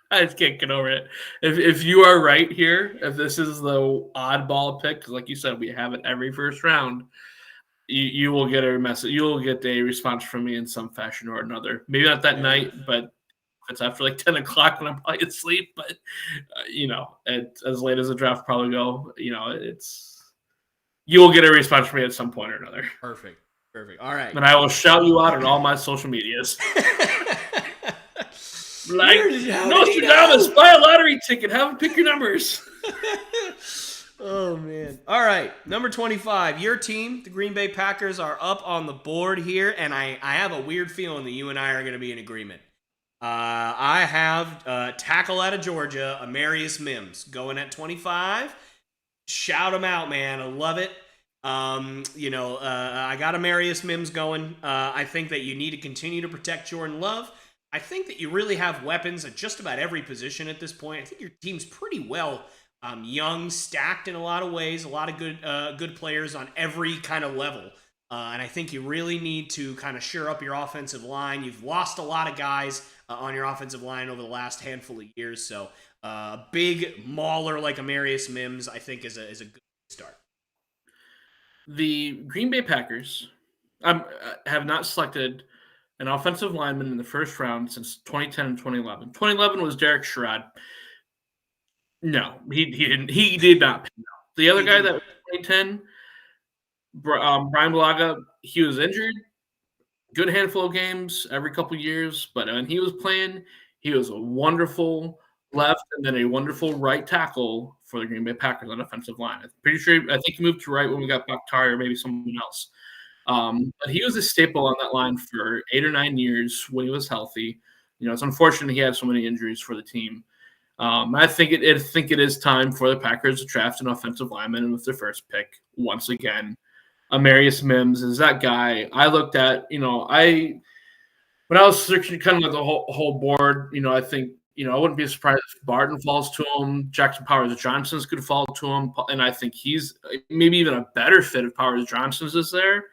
I just can't get over it. If you are right here, if this is the oddball pick, because like you said, we have it every first round, you will get a message. You will get a response from me in some fashion or another. Maybe not that night, but it's after like 10 o'clock when I'm probably asleep. But as late as the draft probably go, you will get a response from me at some point or another. Perfect. All right. And I will shout you out on all my social medias. Like, Nostradamus, buy a lottery ticket. Have them pick your numbers. Oh, man. All right. Number 25. Your team, the Green Bay Packers, are up on the board here, and I have a weird feeling that you and I are going to be in agreement. I have tackle out of Georgia, Amarius Mims, going at 25. Shout him out, man. I love it. I got Amarius Mims going. I think that you need to continue to protect Jordan Love. I think that you really have weapons at just about every position at this point. I think your team's pretty well young, stacked in a lot of ways, a lot of good players on every kind of level. And I think you really need to kind of shore up your offensive line. You've lost a lot of guys on your offensive line over the last handful of years. So a big mauler like Amarius Mims, I think, is a good start. The Green Bay Packers have not selected an offensive lineman in the first round since 2010 and 2011. 2011 was Derek Sherrod. No, he didn't. He did not. The other guy that was 2010, Brian Bulaga, he was injured. Good handful of games every couple of years, but when he was playing, he was a wonderful left and then a wonderful right tackle for the Green Bay Packers on offensive line. I'm pretty sure. I think he moved to right when we got Bakhtiari or maybe someone else. But he was a staple on that line for 8 or 9 years when he was healthy. It's unfortunate he had so many injuries for the team. I think it is time for the Packers to draft an offensive lineman with their first pick once again. Amarius Mims is that guy. I looked at, when I was searching kind of like the whole board, I think, I wouldn't be surprised if Barton falls to him. Jackson Powers-Johnson's could fall to him. And I think he's maybe even a better fit if Powers-Johnson's is there.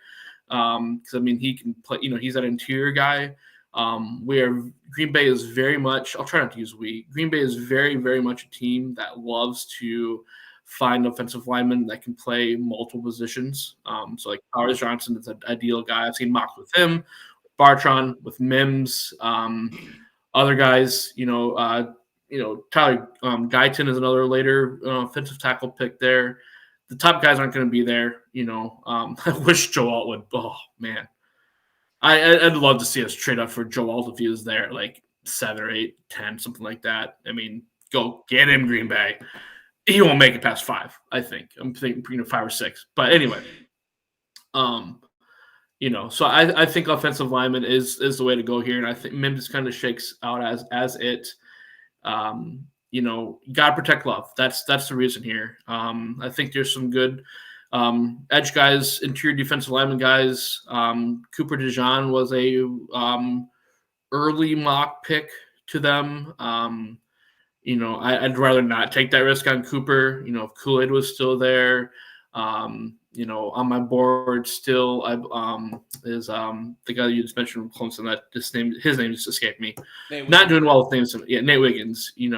Because, he can play, he's that interior guy. Where Green Bay is very much, I'll try not to use we. Green Bay is very, very much a team that loves to find offensive linemen that can play multiple positions. So like Powers-Johnson is an ideal guy. I've seen mocks with him, Bartron, with Mims, other guys. Tyler Guyton is another later offensive tackle pick there. The top guys aren't going to be there. I wish Joe Alt would. Oh man. I'd love to see us trade up for Joe Alt if he was there, like 7 or 8, 10, something like that. Go get him, Green Bay. He won't make it past 5, I think. I'm thinking 5 or 6. But anyway, So I think offensive lineman is the way to go here, and I think Mims kind of shakes out as it. You got to protect Love. That's the reason here. I think there's some good edge guys, interior defensive lineman guys. Cooper DeJean was a early mock pick to them. I'd rather not take that risk on Cooper. If Kool-Aid was still there, on my board still, I is the guy you just mentioned from Clemson. That his name just escaped me. Not doing well with names. Yeah, Nate Wiggins. There's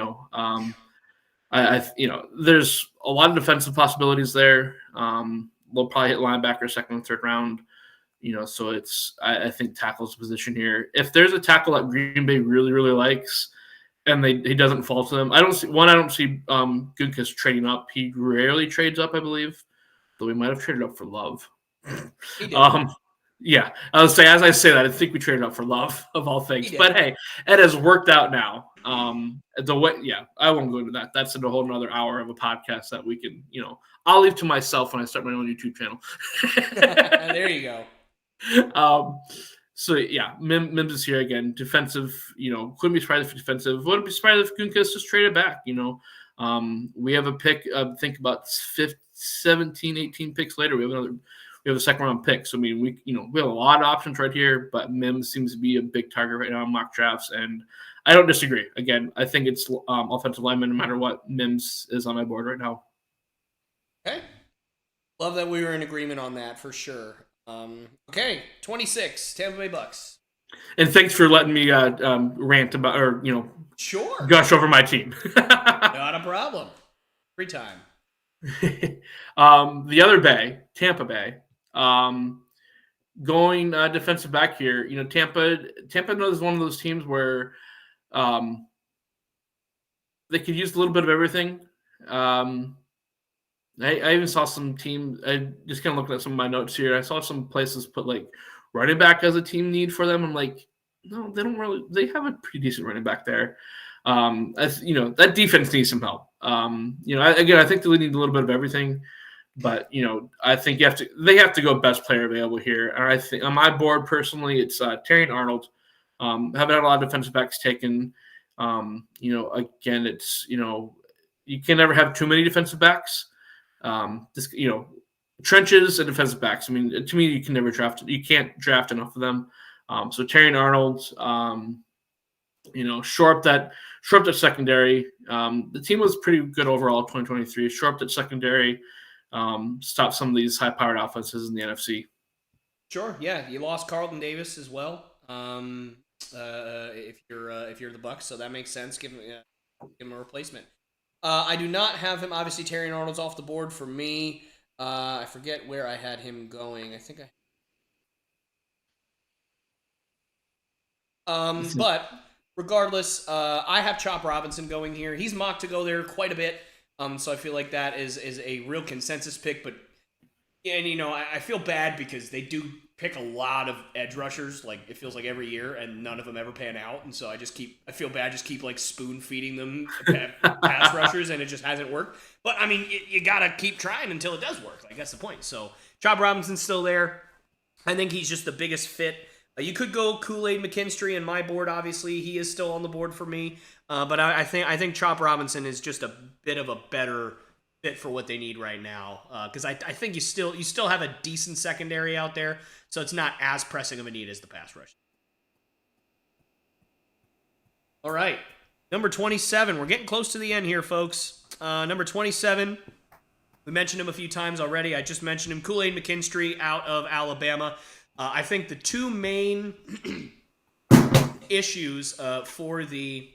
a lot of defensive possibilities there. They'll probably hit linebacker second and third round. So I think tackle's position here. If there's a tackle that Green Bay really, really likes, and he doesn't fall to them, I don't see Gunkis trading up. He rarely trades up, I believe, though we might have traded up for Love. He did. Yeah, I would say, as I say that, I think we traded up for Love of all things. But hey, it has worked out now. I won't go into that. That's a whole another hour of a podcast that we can, I'll leave to myself when I start my own YouTube channel. There you go. So yeah, Mims is here again. Defensive, couldn't be surprised if defensive. Wouldn't be surprised if Gunkis just traded back. We have a pick. Think about 17, 18 picks later. We have a second round pick. So I mean, we have a lot of options right here. But Mims seems to be a big target right now in mock drafts, and I don't disagree. Again, I think it's offensive lineman no matter what. Mims is on my board right now. Okay, love that we were in agreement on that for sure. Okay, 26, Tampa Bay Bucks. And thanks for letting me rant about, or sure, gush over my team. Not a problem. Free time. The other Bay, Tampa Bay, going defensive back here. Tampa is one of those teams where they could use a little bit of everything. I even saw some teams. I just kind of looking at some of my notes here. I saw some places put like running back as a team need for them. I'm like, no, they don't really. They have a pretty decent running back there. That defense needs some help. I think they need a little bit of everything, but I think they have to go best player available here. And I think on my board personally, it's Terry Arnold. Haven't had a lot of defensive backs taken. Again, it's you can never have too many defensive backs. Trenches and defensive backs. I mean, to me, you can never draft. You can't draft enough of them. So Terry Arnold, shore up that secondary. The team was pretty good overall 2023. Shore up that secondary. Stop some of these high-powered offenses in the NFC. Sure. Yeah, you lost Carlton Davis as well. If you're the Bucks, so that makes sense. Give him a replacement. I do not have him. Obviously, Terry Arnold's off the board for me. I forget where I had him going. I think but regardless, I have Chop Robinson going here. He's mocked to go there quite a bit. So I feel like that is a real consensus pick. But I feel bad because they do pick a lot of edge rushers. Like it feels like every year, and none of them ever pan out. And so I feel bad. Just keep like spoon feeding them pass rushers, and it just hasn't worked. But I mean, you gotta keep trying until it does work. Like that's the point. So Chop Robinson's still there. I think he's just the biggest fit. You could go Kool-Aid McKinstry in my board. Obviously, he is still on the board for me. But I think Chop Robinson is just a bit of a better fit for what they need right now. Because I think you still have a decent secondary out there, so it's not as pressing of a need as the pass rush. All right, number 27. We're getting close to the end here, folks. Number 27. We mentioned him a few times already. I just mentioned him. Kool-Aid McKinstry out of Alabama. I think the two main issues for the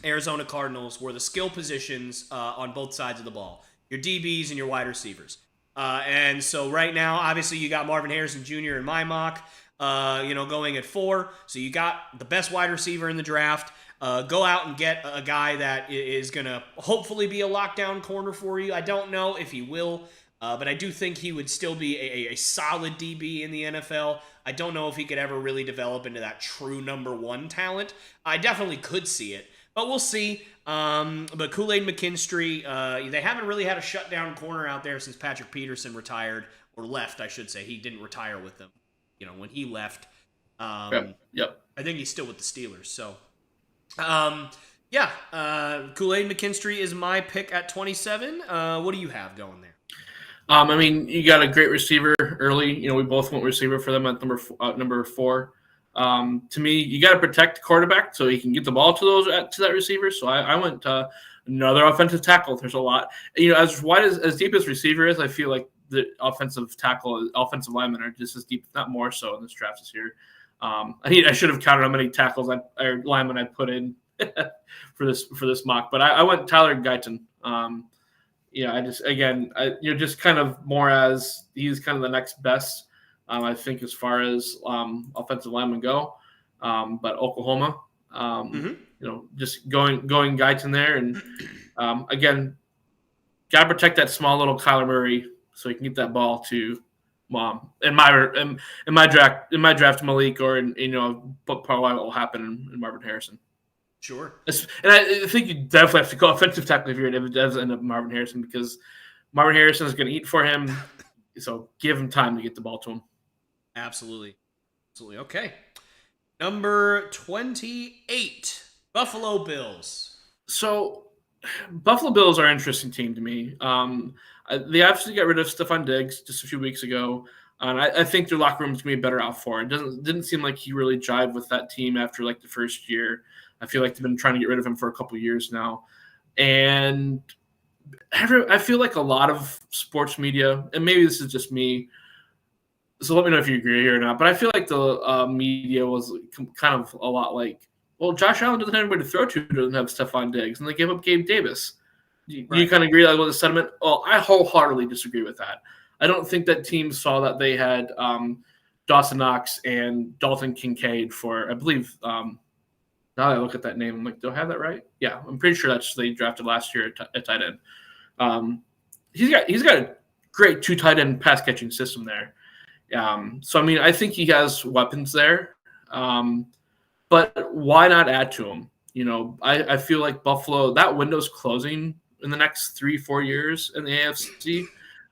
Arizona Cardinals were the skill positions on both sides of the ball, your DBs and your wide receivers. And so right now, obviously, you got Marvin Harrison Jr. in my mock, going at 4. So you got the best wide receiver in the draft. Go out and get a guy that is going to hopefully be a lockdown corner for you. I don't know if he will. But I do think he would still be a solid DB in the NFL. I don't know if he could ever really develop into that true number 1 talent. I definitely could see it, but we'll see. But Kool-Aid McKinstry, they haven't really had a shutdown corner out there since Patrick Peterson retired, or left, I should say. He didn't retire with them. when he left. Yep. Yep. I think he's still with the Steelers. So, yeah, Kool-Aid McKinstry is my pick at 27. What do you have going there? I mean, you got a great receiver early. We both went receiver for them at number 4. To me, you got to protect the quarterback so he can get the ball to that receiver. So I went another offensive tackle. There's a lot. As wide as deep as receiver is, I feel like the offensive linemen are just as deep, if not more so, in this draft this year. I should have counted how many tackles or linemen I put in for this mock, but I went Tyler Guyton. Just kind of more as he's kind of the next best, I think, as far as offensive linemen go. But Oklahoma, just going Guyton there, and again, got to protect that small little Kyler Murray so he can get that ball to mom. In my draft, Malik, or probably what will happen in Marvin Harrison. Sure. And I think you definitely have to go offensive tackle if it does end up Marvin Harrison, because Marvin Harrison is going to eat for him. So give him time to get the ball to him. Absolutely. Okay. Number 28, Buffalo Bills. So Buffalo Bills are an interesting team to me. They obviously got rid of Stephon Diggs just a few weeks ago. And I think their locker room is going to be better out for it. Didn't seem like he really jived with that team after the first year. I feel like they've been trying to get rid of him for a couple of years now. And I feel like a lot of sports media, and maybe this is just me, so let me know if you agree here or not, but I feel like the media was kind of a lot like, well, Josh Allen doesn't have anybody to throw to, doesn't have Stephon Diggs, and they gave up Gabe Davis. Do you kind of agree with the sentiment? Well, I wholeheartedly disagree with that. I don't think that team saw that they had Dawson Knox and Dalton Kincaid for, I believe, now that I look at that name, I'm like, do I have that right? Yeah, I'm pretty sure they drafted last year at tight end. He's got a great 2 tight end pass catching system there. So I mean, I think he has weapons there. But why not add to him? I feel like Buffalo, that window's closing in the next 3-4 years in the AFC.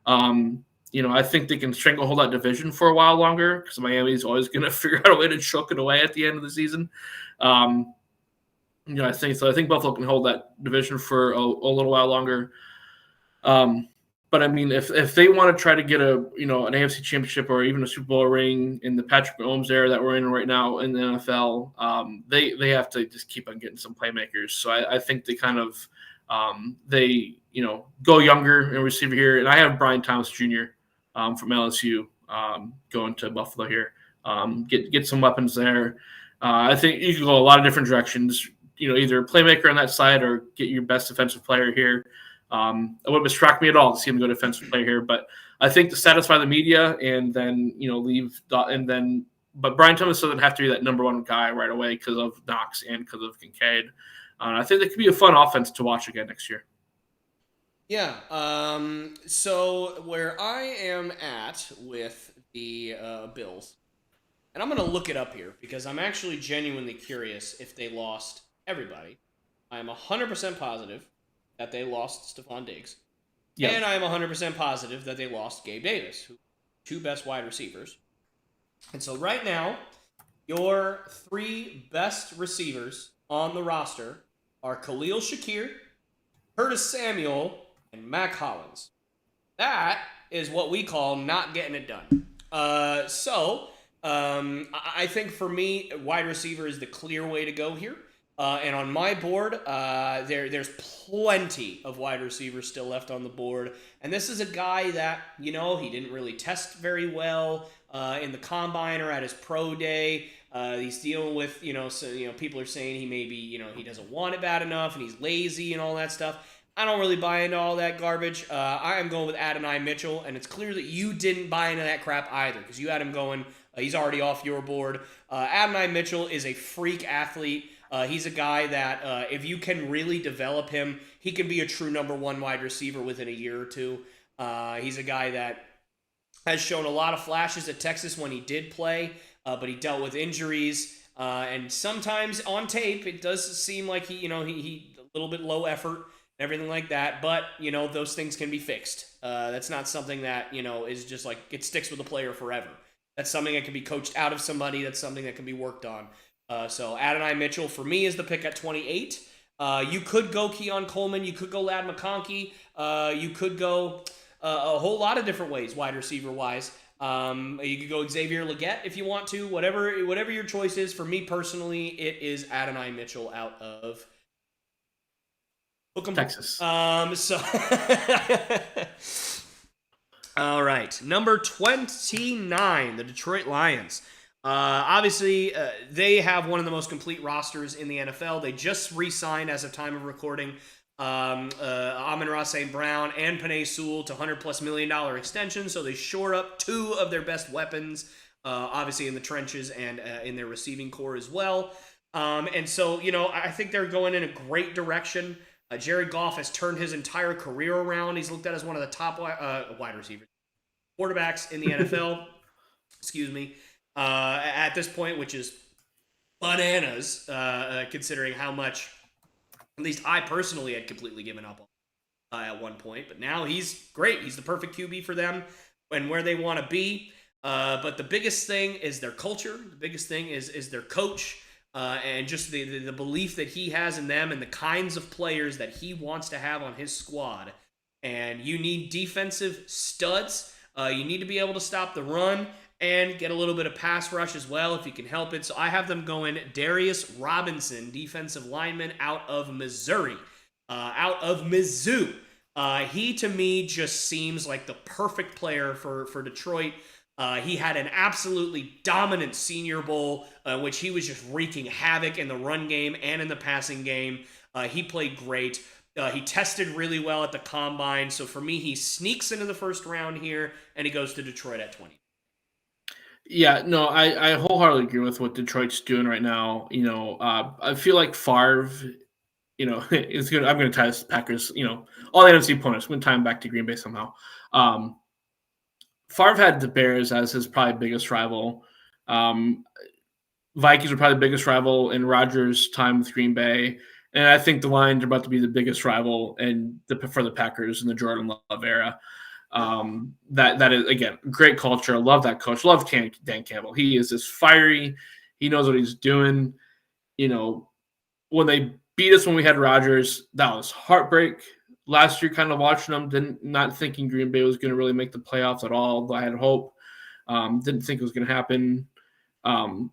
I think they can stranglehold that division for a while longer, because Miami's always going to figure out a way to choke it away at the end of the season. I think Buffalo can hold that division for a little while longer. But I mean, if they want to try to get an AFC championship or even a Super Bowl ring in the Patrick Mahomes era that we're in right now in the NFL, they have to just keep on getting some playmakers. So I think they kind of go younger in receiver here, and I have Brian Thomas Jr. From LSU going to Buffalo here. Get some weapons there. I think you can go a lot of different directions. Either a playmaker on that side or get your best defensive player here. It wouldn't have struck me at all to see him go defensive player here, but I think to satisfy the media and then but Brian Thomas doesn't have to be that number 1 guy right away because of Knox and because of Kincaid. I think that could be a fun offense to watch again next year. Yeah. So where I am at with the Bills, and I'm going to look it up here because I'm actually genuinely curious if they lost everybody. I'm 100% positive that they lost Stephon Diggs. Yep. And I am 100% positive that they lost Gabe Davis, who 2 best wide receivers. And so right now, your 3 best receivers on the roster are Khalil Shakir, Curtis Samuel, and Mac Hollins. That is what we call not getting it done. I think for me, wide receiver is the clear way to go here. And on my board, there's plenty of wide receivers still left on the board. And this is a guy that, he didn't really test very well in the combine or at his pro day. He's dealing with, people are saying he maybe, he doesn't want it bad enough and he's lazy and all that stuff. I don't really buy into all that garbage. I am going with Adonai Mitchell, and it's clear that you didn't buy into that crap either because you had him going. He's already off your board. Adonai Mitchell is a freak athlete. He's a guy that if you can really develop him, he can be a true number 1 wide receiver within a year or 2. He's a guy that has shown a lot of flashes at Texas when he did play, but he dealt with injuries. And sometimes on tape, it does seem like he a little bit low effort and everything like that. But, those things can be fixed. That's not something that, is just like it sticks with the player forever. That's something that can be coached out of somebody. That's something that can be worked on. So Adonai Mitchell for me is the pick at 28. You could go Keon Coleman. You could go Lad McConkey. You could go a whole lot of different ways, wide receiver wise. You could go Xavier Legette if you want to. Whatever your choice is. For me personally, it is Adonai Mitchell out of Texas. So all right, number 29, the Detroit Lions. Obviously, they have one of the most complete rosters in the NFL. They just re-signed, as of time of recording, Amon-Ra St. Brown and Penei Sewell to $100+ million extensions. So they shore up two of their best weapons, obviously in the trenches and in their receiving core as well. And so, I think they're going in a great direction. Jared Goff has turned his entire career around. He's looked at as one of the top wide receivers, quarterbacks in the NFL. Excuse me. At this point, which is bananas, considering how much, at least I personally had completely given up on at one point. But now he's great. He's the perfect QB for them and where they want to be. But the biggest thing is their culture. The biggest thing is their coach. And just the belief that he has in them and the kinds of players that he wants to have on his squad. And you need defensive studs. You need to be able to stop the run and get a little bit of pass rush as well if you can help it. So I have them going Darius Robinson, defensive lineman out of Missouri, out of Mizzou. He, to me, just seems like the perfect player for Detroit. He had an absolutely dominant Senior Bowl, which he was just wreaking havoc in the run game and in the passing game. He played great. He tested really well at the combine. So for me, he sneaks into the first round here, and he goes to Detroit at 20. Yeah, no, I wholeheartedly agree with what Detroit's doing right now. I feel like Favre, is good. I'm going to tie this to Packers. All the NFC opponents. I'm going to tie them back to Green Bay somehow. Favre had the Bears as his probably biggest rival. Vikings are probably the biggest rival in Rodgers' time with Green Bay. And I think the Lions are about to be the biggest rival for the Packers in the Jordan Love era. That is, again, great culture. Love that coach. Love Dan Campbell. He is just fiery. He knows what he's doing. When they beat us when we had Rodgers, that was heartbreak. Last year, kind of watching them, not thinking Green Bay was going to really make the playoffs at all, though I had hope. Didn't think it was going to happen. Didn't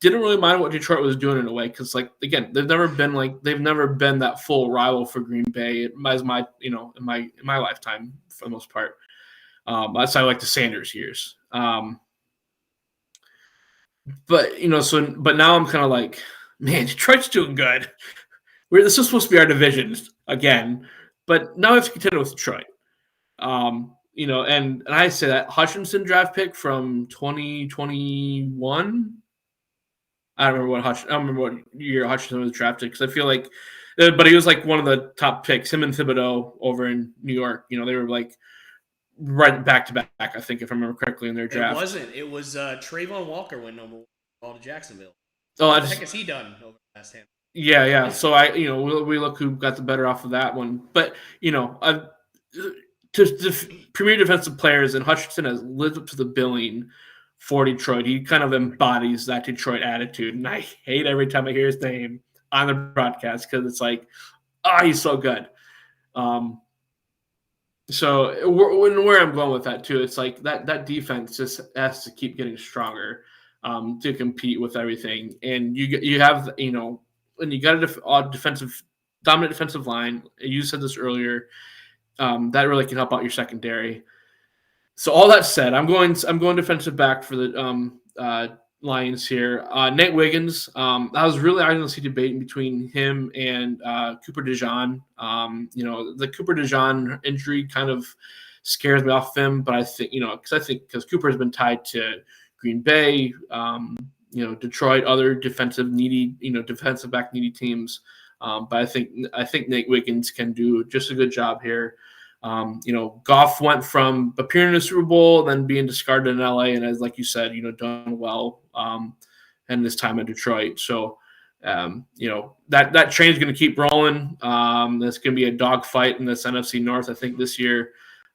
really mind what Detroit was doing in a way because, again, they've never been that full rival for Green Bay as my in my lifetime for the most part. Outside like the Sanders years. But now I'm kind of like, man, Detroit's doing good. This is supposed to be our division again. But now it's contended with Detroit. And I say that Hutchinson draft pick from 2021. I don't remember what year Hutchinson was drafted because I feel like, but he was like one of the top picks. Him and Thibodeau over in New York. They were like right back to back. I think if I remember correctly in their draft. It wasn't. It was Trayvon Walker went number 1 all to Jacksonville. What the heck has he done over the last hand? Yeah. So we look who got the better off of that one. But the premier defensive players, and Hutchinson has lived up to the billing for Detroit. He kind of embodies that Detroit attitude, and I hate every time I hear his name on the broadcast because it's like, he's so good. So where I'm going with that too, it's like that defense just has to keep getting stronger to compete with everything, and you have when you got a dominant defensive line. You said this earlier. That really can help out your secondary. So all that said, I'm going defensive back for the Lions here. Nate Wiggins. I was really honestly debating between him and Cooper DeJean. The Cooper DeJean injury kind of scares me off him, but I think because Cooper has been tied to Green Bay, Detroit, other defensive back needy teams. But I think Nate Wiggins can do just a good job here. Goff went from appearing in the Super Bowl, then being discarded in LA, and as like you said, done well in his time in Detroit. So that train is going to keep rolling. There's going to be a dogfight in this NFC North, I think, this year,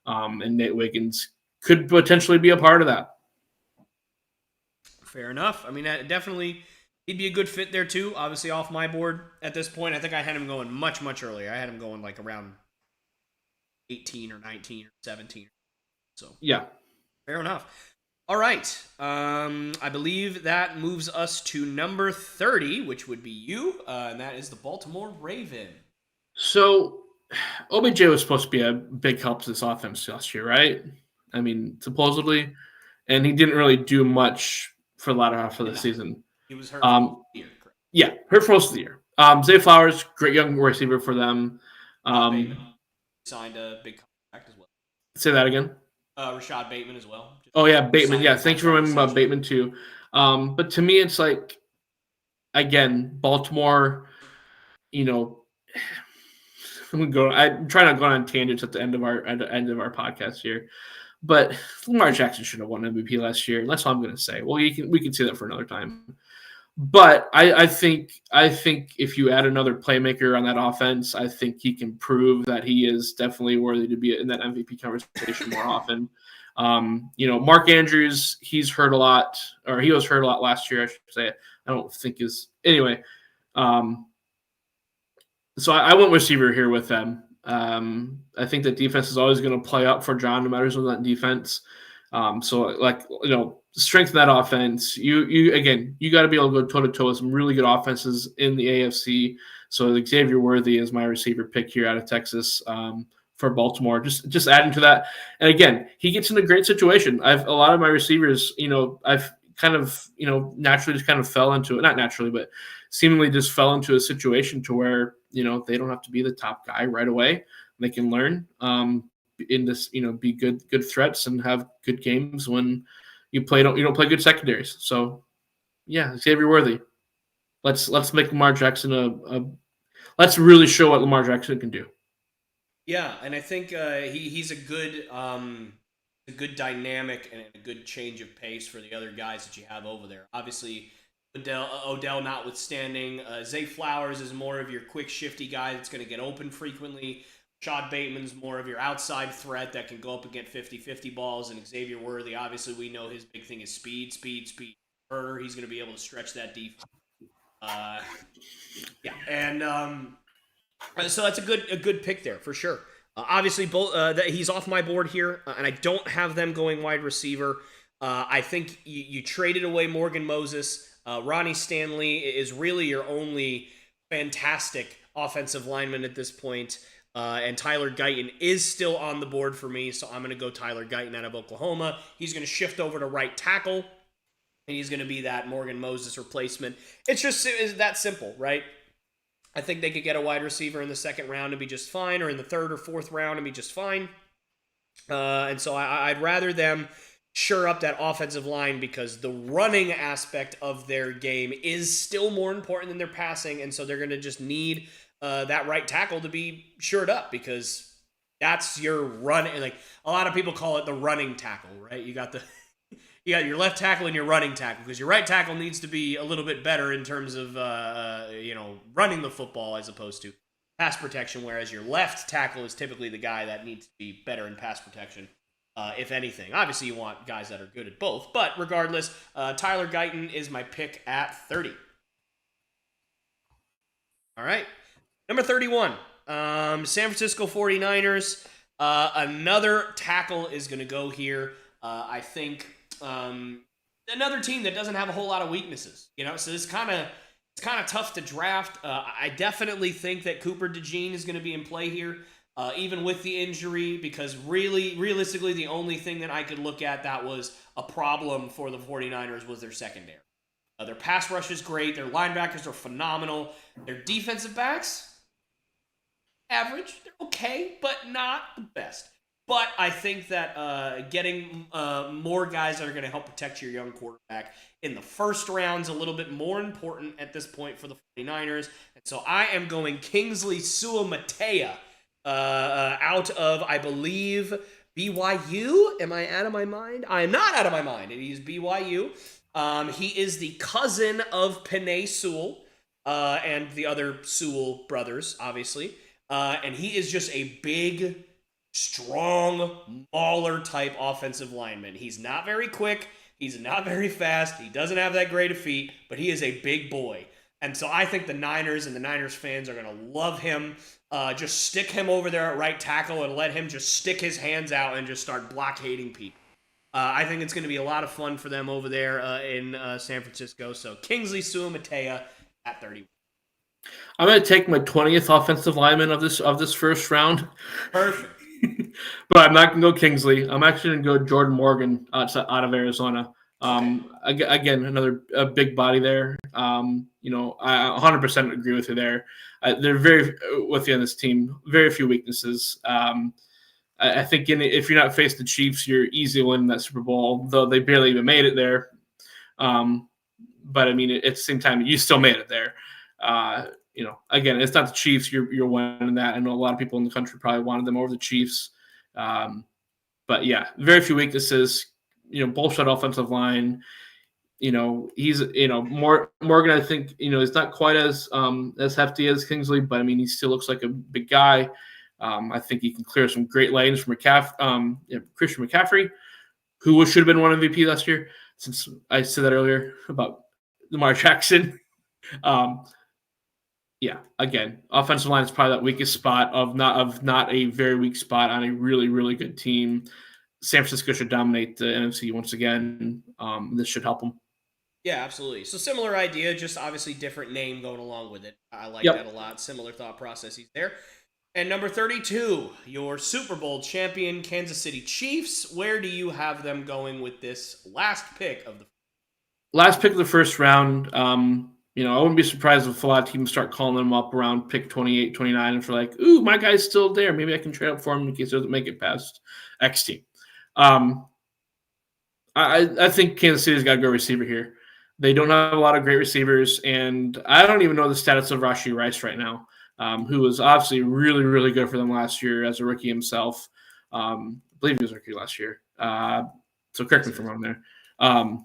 and Nate Wiggins could potentially be a part of that. Fair enough. I mean, definitely he'd be a good fit there too. Obviously, off my board at this point. I think I had him going much, much earlier. I had him going like around 18 or 19 or 17. So Yeah. fair enough. All right. I believe that moves us to number 30, which would be you, and that is the Baltimore Ravens. So OBJ was supposed to be a big help to this offense last year, right? I mean, supposedly, and he didn't really do much for the latter half of the season. He was hurt for most of the year, correct? Yeah, hurt for most of the year. Zay Flowers, great young receiver for them. Bateman signed a big contract as well. Say that again. Rashad Bateman as well. Oh yeah, Bateman. Yeah, thanks for remembering about Bateman too. But to me, it's like, again, Baltimore. You know, I'm trying not to go on tangents at the end of our podcast here, but Lamar Jackson should have won MVP last year. That's all I'm going to say. Well, we can say that for another time. But I think if you add another playmaker on that offense, I think he can prove that he is definitely worthy to be in that MVP conversation more often. Mark Andrews, he's hurt a lot, or he was hurt a lot last year, I should say. I don't think anyway. So I went receiver here with them. I think that defense is always going to play up for John, no matter who's on that defense. Strengthen that offense. You got to be able to go toe to toe with some really good offenses in the AFC. So Xavier Worthy is my receiver pick here out of Texas for Baltimore. Just adding to that, and again, he gets in a great situation. A lot of my receivers, I've kind of naturally just kind of fell into it, not naturally, but seemingly just fell into a situation to where they don't have to be the top guy right away. They can learn in this, be good threats and have good games when you don't play good secondaries. So yeah, Xavier Worthy. Let's make Lamar Jackson let's really show what Lamar Jackson can do. Yeah, and I think he's a good dynamic and a good change of pace for the other guys that you have over there. Obviously, Odell notwithstanding, Zay Flowers is more of your quick, shifty guy that's going to get open frequently. Rashad Bateman's more of your outside threat that can go up and get 50-50 balls. And Xavier Worthy, obviously, we know his big thing is speed. Burner, he's going to be able to stretch that defense. So that's a good pick there for sure. Obviously, he's off my board here, and I don't have them going wide receiver. I think you traded away Morgan Moses. Ronnie Stanley is really your only fantastic offensive lineman at this point. And Tyler Guyton is still on the board for me, so I'm going to go Tyler Guyton out of Oklahoma. He's going to shift over to right tackle, and he's going to be that Morgan Moses replacement. It's that simple, right? I think they could get a wide receiver in the second round and be just fine, or in the third or fourth round and be just fine. And so I'd rather them shore up that offensive line because the running aspect of their game is still more important than their passing, and so they're going to just need that right tackle to be shored up because that's your run. Like a lot of people call it the running tackle, right? You got your left tackle and your running tackle because your right tackle needs to be a little bit better in terms of running the football as opposed to pass protection, whereas your left tackle is typically the guy that needs to be better in pass protection, if anything. Obviously, you want guys that are good at both, but regardless, Tyler Guyton is my pick at 30. All right. Number 31, San Francisco 49ers. Another tackle is going to go here. I think another team that doesn't have a whole lot of weaknesses, so it's kind of tough to draft. I definitely think that Cooper DeJean is going to be in play here, even with the injury, because realistically, the only thing that I could look at that was a problem for the 49ers was their secondary. Their pass rush is great. Their linebackers are phenomenal. Their defensive backs, average. They're okay, but not the best. But I think that getting more guys that are going to help protect your young quarterback in the first round is a little bit more important at this point for the 49ers. And so I am going Kingsley Suamataia out of, I believe, BYU. Am I out of my mind? I am not out of my mind. He's BYU. He is the cousin of Penei Sewell and the other Sewell brothers, obviously. And he is just a big, strong, mauler type offensive lineman. He's not very quick. He's not very fast. He doesn't have that great of feet, but he is a big boy. And so I think the Niners and the Niners fans are going to love him. Just stick him over there at right tackle and let him just stick his hands out and just start blockading people. I think it's going to be a lot of fun for them over there in San Francisco. So Kingsley Suamatea at 31. I'm going to take my 20th offensive lineman of this first round. Perfect. But I'm not going to go Kingsley. I'm actually going to go Jordan Morgan out of Arizona. Again, another big body there. I 100% agree with you there. They're very with you on this team. Very few weaknesses. I think if you're not facing the Chiefs, you're easily winning that Super Bowl, though they barely even made it there. But I mean, at the same time, you still made it there. Again, it's not the Chiefs. You're winning that. I know a lot of people in the country probably wanted them over the Chiefs. But yeah, very few weaknesses. Bullshit offensive line. He's Morgan. I think he's not quite as hefty as Kingsley, but I mean he still looks like a big guy. I think he can clear some great lanes from Christian McCaffrey, who should have been one MVP last year. Since I said that earlier about Lamar Jackson. Yeah, again, offensive line is probably that weakest spot of not a very weak spot on a really, really good team. San Francisco should dominate the NFC once again. This should help them. Yeah, absolutely. So similar idea, just obviously different name going along with it. I like that a lot. Similar thought processes there. And number 32, your Super Bowl champion Kansas City Chiefs. Where do you have them going with this last pick of the first round? I wouldn't be surprised if a lot of teams start calling them up around pick 28, 29, and for like, ooh, my guy's still there. Maybe I can trade up for him in case he doesn't make it past X team. I think Kansas City's got a good receiver here. They don't have a lot of great receivers, and I don't even know the status of Rashee Rice right now, who was obviously really, really good for them last year as a rookie himself. I believe he was a rookie last year. So correct me if I'm wrong there. I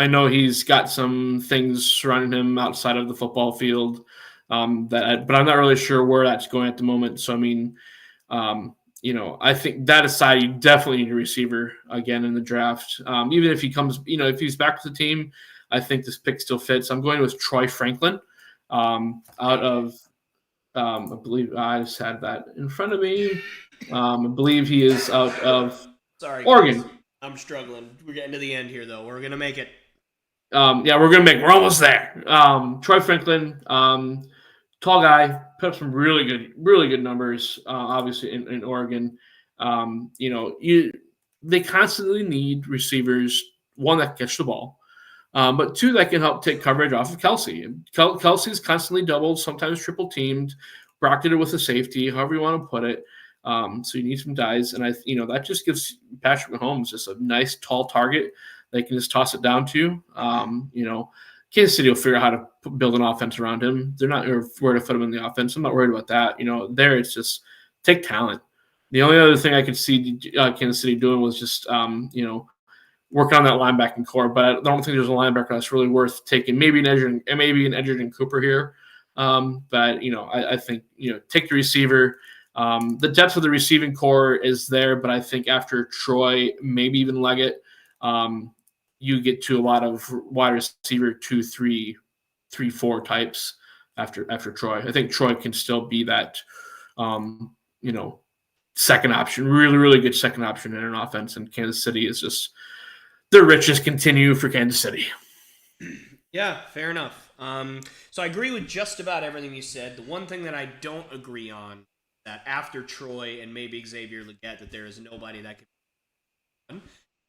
know he's got some things surrounding him outside of the football field, but I'm not really sure where that's going at the moment. So, I mean, I think that aside, you definitely need a receiver again in the draft. Even if he comes, if he's back to the team, I think this pick still fits. I'm going with Troy Franklin out of, I believe I just had that in front of me. I believe he is out of Oregon. Guys. I'm struggling. We're getting to the end here, though. We're going to make it. We're almost there. Troy Franklin, tall guy, put up some really good numbers, obviously in Oregon. They constantly need receivers, one that can catch the ball, but two that can help take coverage off of Kelsey. Kelsey's constantly doubled, sometimes triple teamed, bracketed with a safety, however you want to put it. So you need some guys, and that just gives Patrick Mahomes just a nice tall target they can just toss it down to. Kansas City will figure out how to build an offense around him. They're not worried to put him in the offense. I'm not worried about that. There it's just take talent. The only other thing I could see Kansas City doing was just working on that linebacking core. But I don't think there's a linebacker that's really worth taking. Maybe an Edgerton Cooper here. I think take the receiver. The depth of the receiving core is there, but I think after Troy, maybe even Leggett, you get to a lot of wide receiver 2, 3, 4 types after Troy. I think Troy can still be that, second option, really, really good second option in an offense. And Kansas City is just the riches continue for Kansas City. Yeah, fair enough. So I agree with just about everything you said. The one thing that I don't agree on, that after Troy and maybe Xavier Legette, that there is nobody that can. I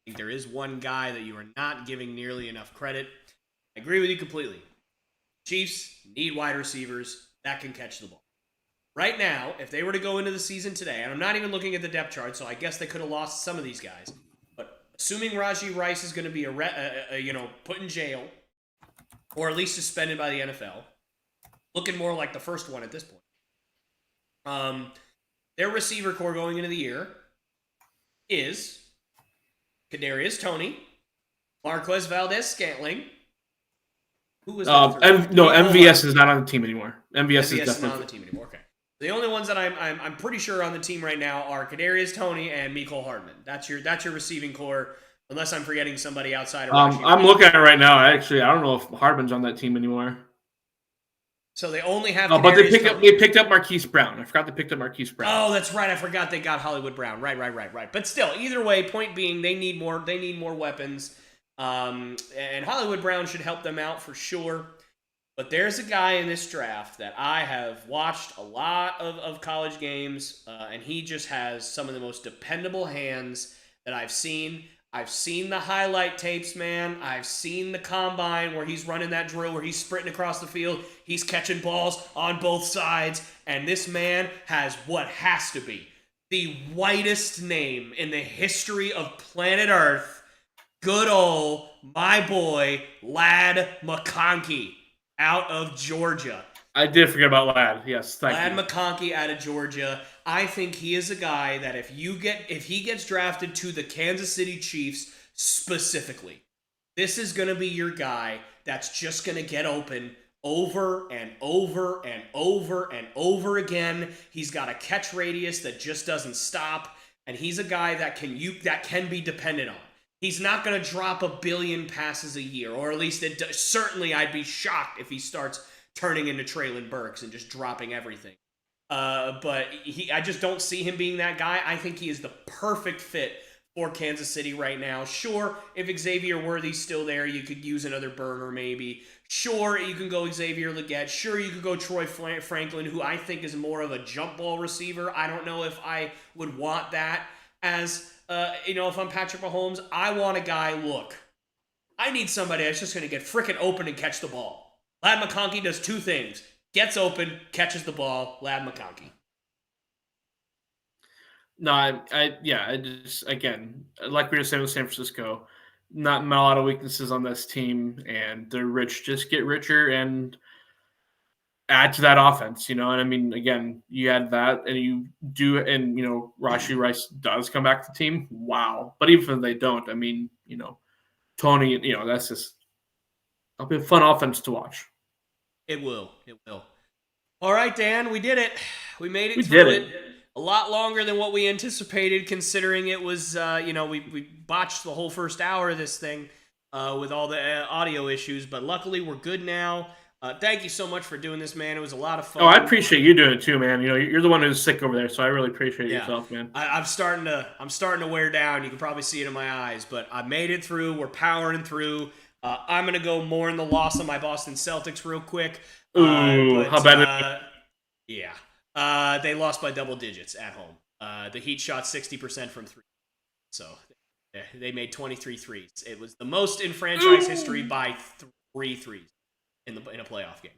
think there is one guy that you are not giving nearly enough credit. I agree with you completely. Chiefs need wide receivers that can catch the ball. Right now, if they were to go into the season today, and I'm not even looking at the depth chart, so I guess they could have lost some of these guys. But assuming Rashee Rice is going to be put in jail, or at least suspended by the NFL, looking more like the first one at this point. Their receiver core going into the year is Kadarius Toney, Marquez Valdez-Scantling. Who was MVS is not on the team anymore. MVS is not on the team anymore. Okay. The only ones that I'm pretty sure on the team right now are Kadarius Toney and Mecole Hardman. That's your receiving core. Unless I'm forgetting somebody outside of Rashi. I'm looking at it right now. I don't know if Hardman's on that team anymore. So they only have. But they picked up Marquise Brown. I forgot they picked up Marquise Brown. Oh, that's right. I forgot they got Hollywood Brown. Right. But still, either way, point being, they need more. They need more weapons. And Hollywood Brown should help them out for sure. But there's a guy in this draft that I have watched a lot of college games, and he just has some of the most dependable hands that I've seen. I've seen the highlight tapes, man. I've seen the combine where he's running that drill, where he's sprinting across the field. He's catching balls on both sides. And this man has what has to be the whitest name in the history of planet Earth. Good old my boy, Ladd McConkey, out of Georgia. I did forget about Ladd. Yes, thank you. Ladd McConkey out of Georgia. I think he is a guy that if he gets drafted to the Kansas City Chiefs specifically, this is going to be your guy that's just going to get open over and over and over and over again. He's got a catch radius that just doesn't stop, and he's a guy that can be depended on. He's not going to drop 1 billion passes a year, or at least certainly I'd be shocked if he starts turning into Treylon Burks and just dropping everything. But I just don't see him being that guy. I think he is the perfect fit for Kansas City right now. Sure, if Xavier Worthy's still there, you could use another burner maybe. Sure, you can go Xavier Legette. Sure, you could go Troy Franklin, who I think is more of a jump ball receiver. I don't know if I would want that as, if I'm Patrick Mahomes. I want a guy, look, I need somebody that's just going to get freaking open and catch the ball. Ladd McConkey does 2 things. Gets open, catches the ball. Ladd McConkey. No, I just, again, like we were saying with San Francisco, not a lot of weaknesses on this team, and they're rich. Just get richer and add to that offense, And I mean, again, you add that, and you do, and Rashee Rice does come back to the team. Wow! But even if they don't, I mean, Tony, that's just it'll be a fun offense to watch. It will. All right, Dan, we did it. We made it. We did it. A lot longer than what we anticipated, considering it was, we botched the whole first hour of this thing with all the audio issues, but luckily we're good now. Thank you so much for doing this, man. It was a lot of fun. Oh, I appreciate you doing it too, man. You're the one who's sick over there, so I really appreciate yourself, man. I'm starting to wear down. You can probably see it in my eyes, but I made it through. We're powering through. I'm gonna go more in the loss of my Boston Celtics real quick. How bad? Yeah. They lost by double digits at home. The Heat shot 60% from 3. So they made 23 threes. It was the most in franchise history by 3 threes in a playoff game.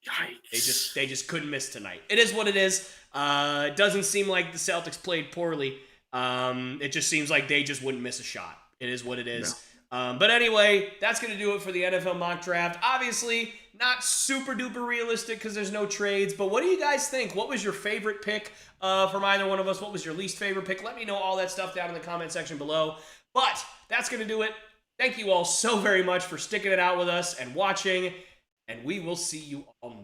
Yikes. They just couldn't miss tonight. It is what it is. It doesn't seem like the Celtics played poorly. It just seems like they just wouldn't miss a shot. It is what it is. No. But anyway, that's going to do it for the NFL mock draft. Obviously, not super duper realistic because there's no trades, but what do you guys think? What was your favorite pick from either one of us? What was your least favorite pick? Let me know all that stuff down in the comment section below. But that's going to do it. Thank you all so very much for sticking it out with us and watching, and we will see you all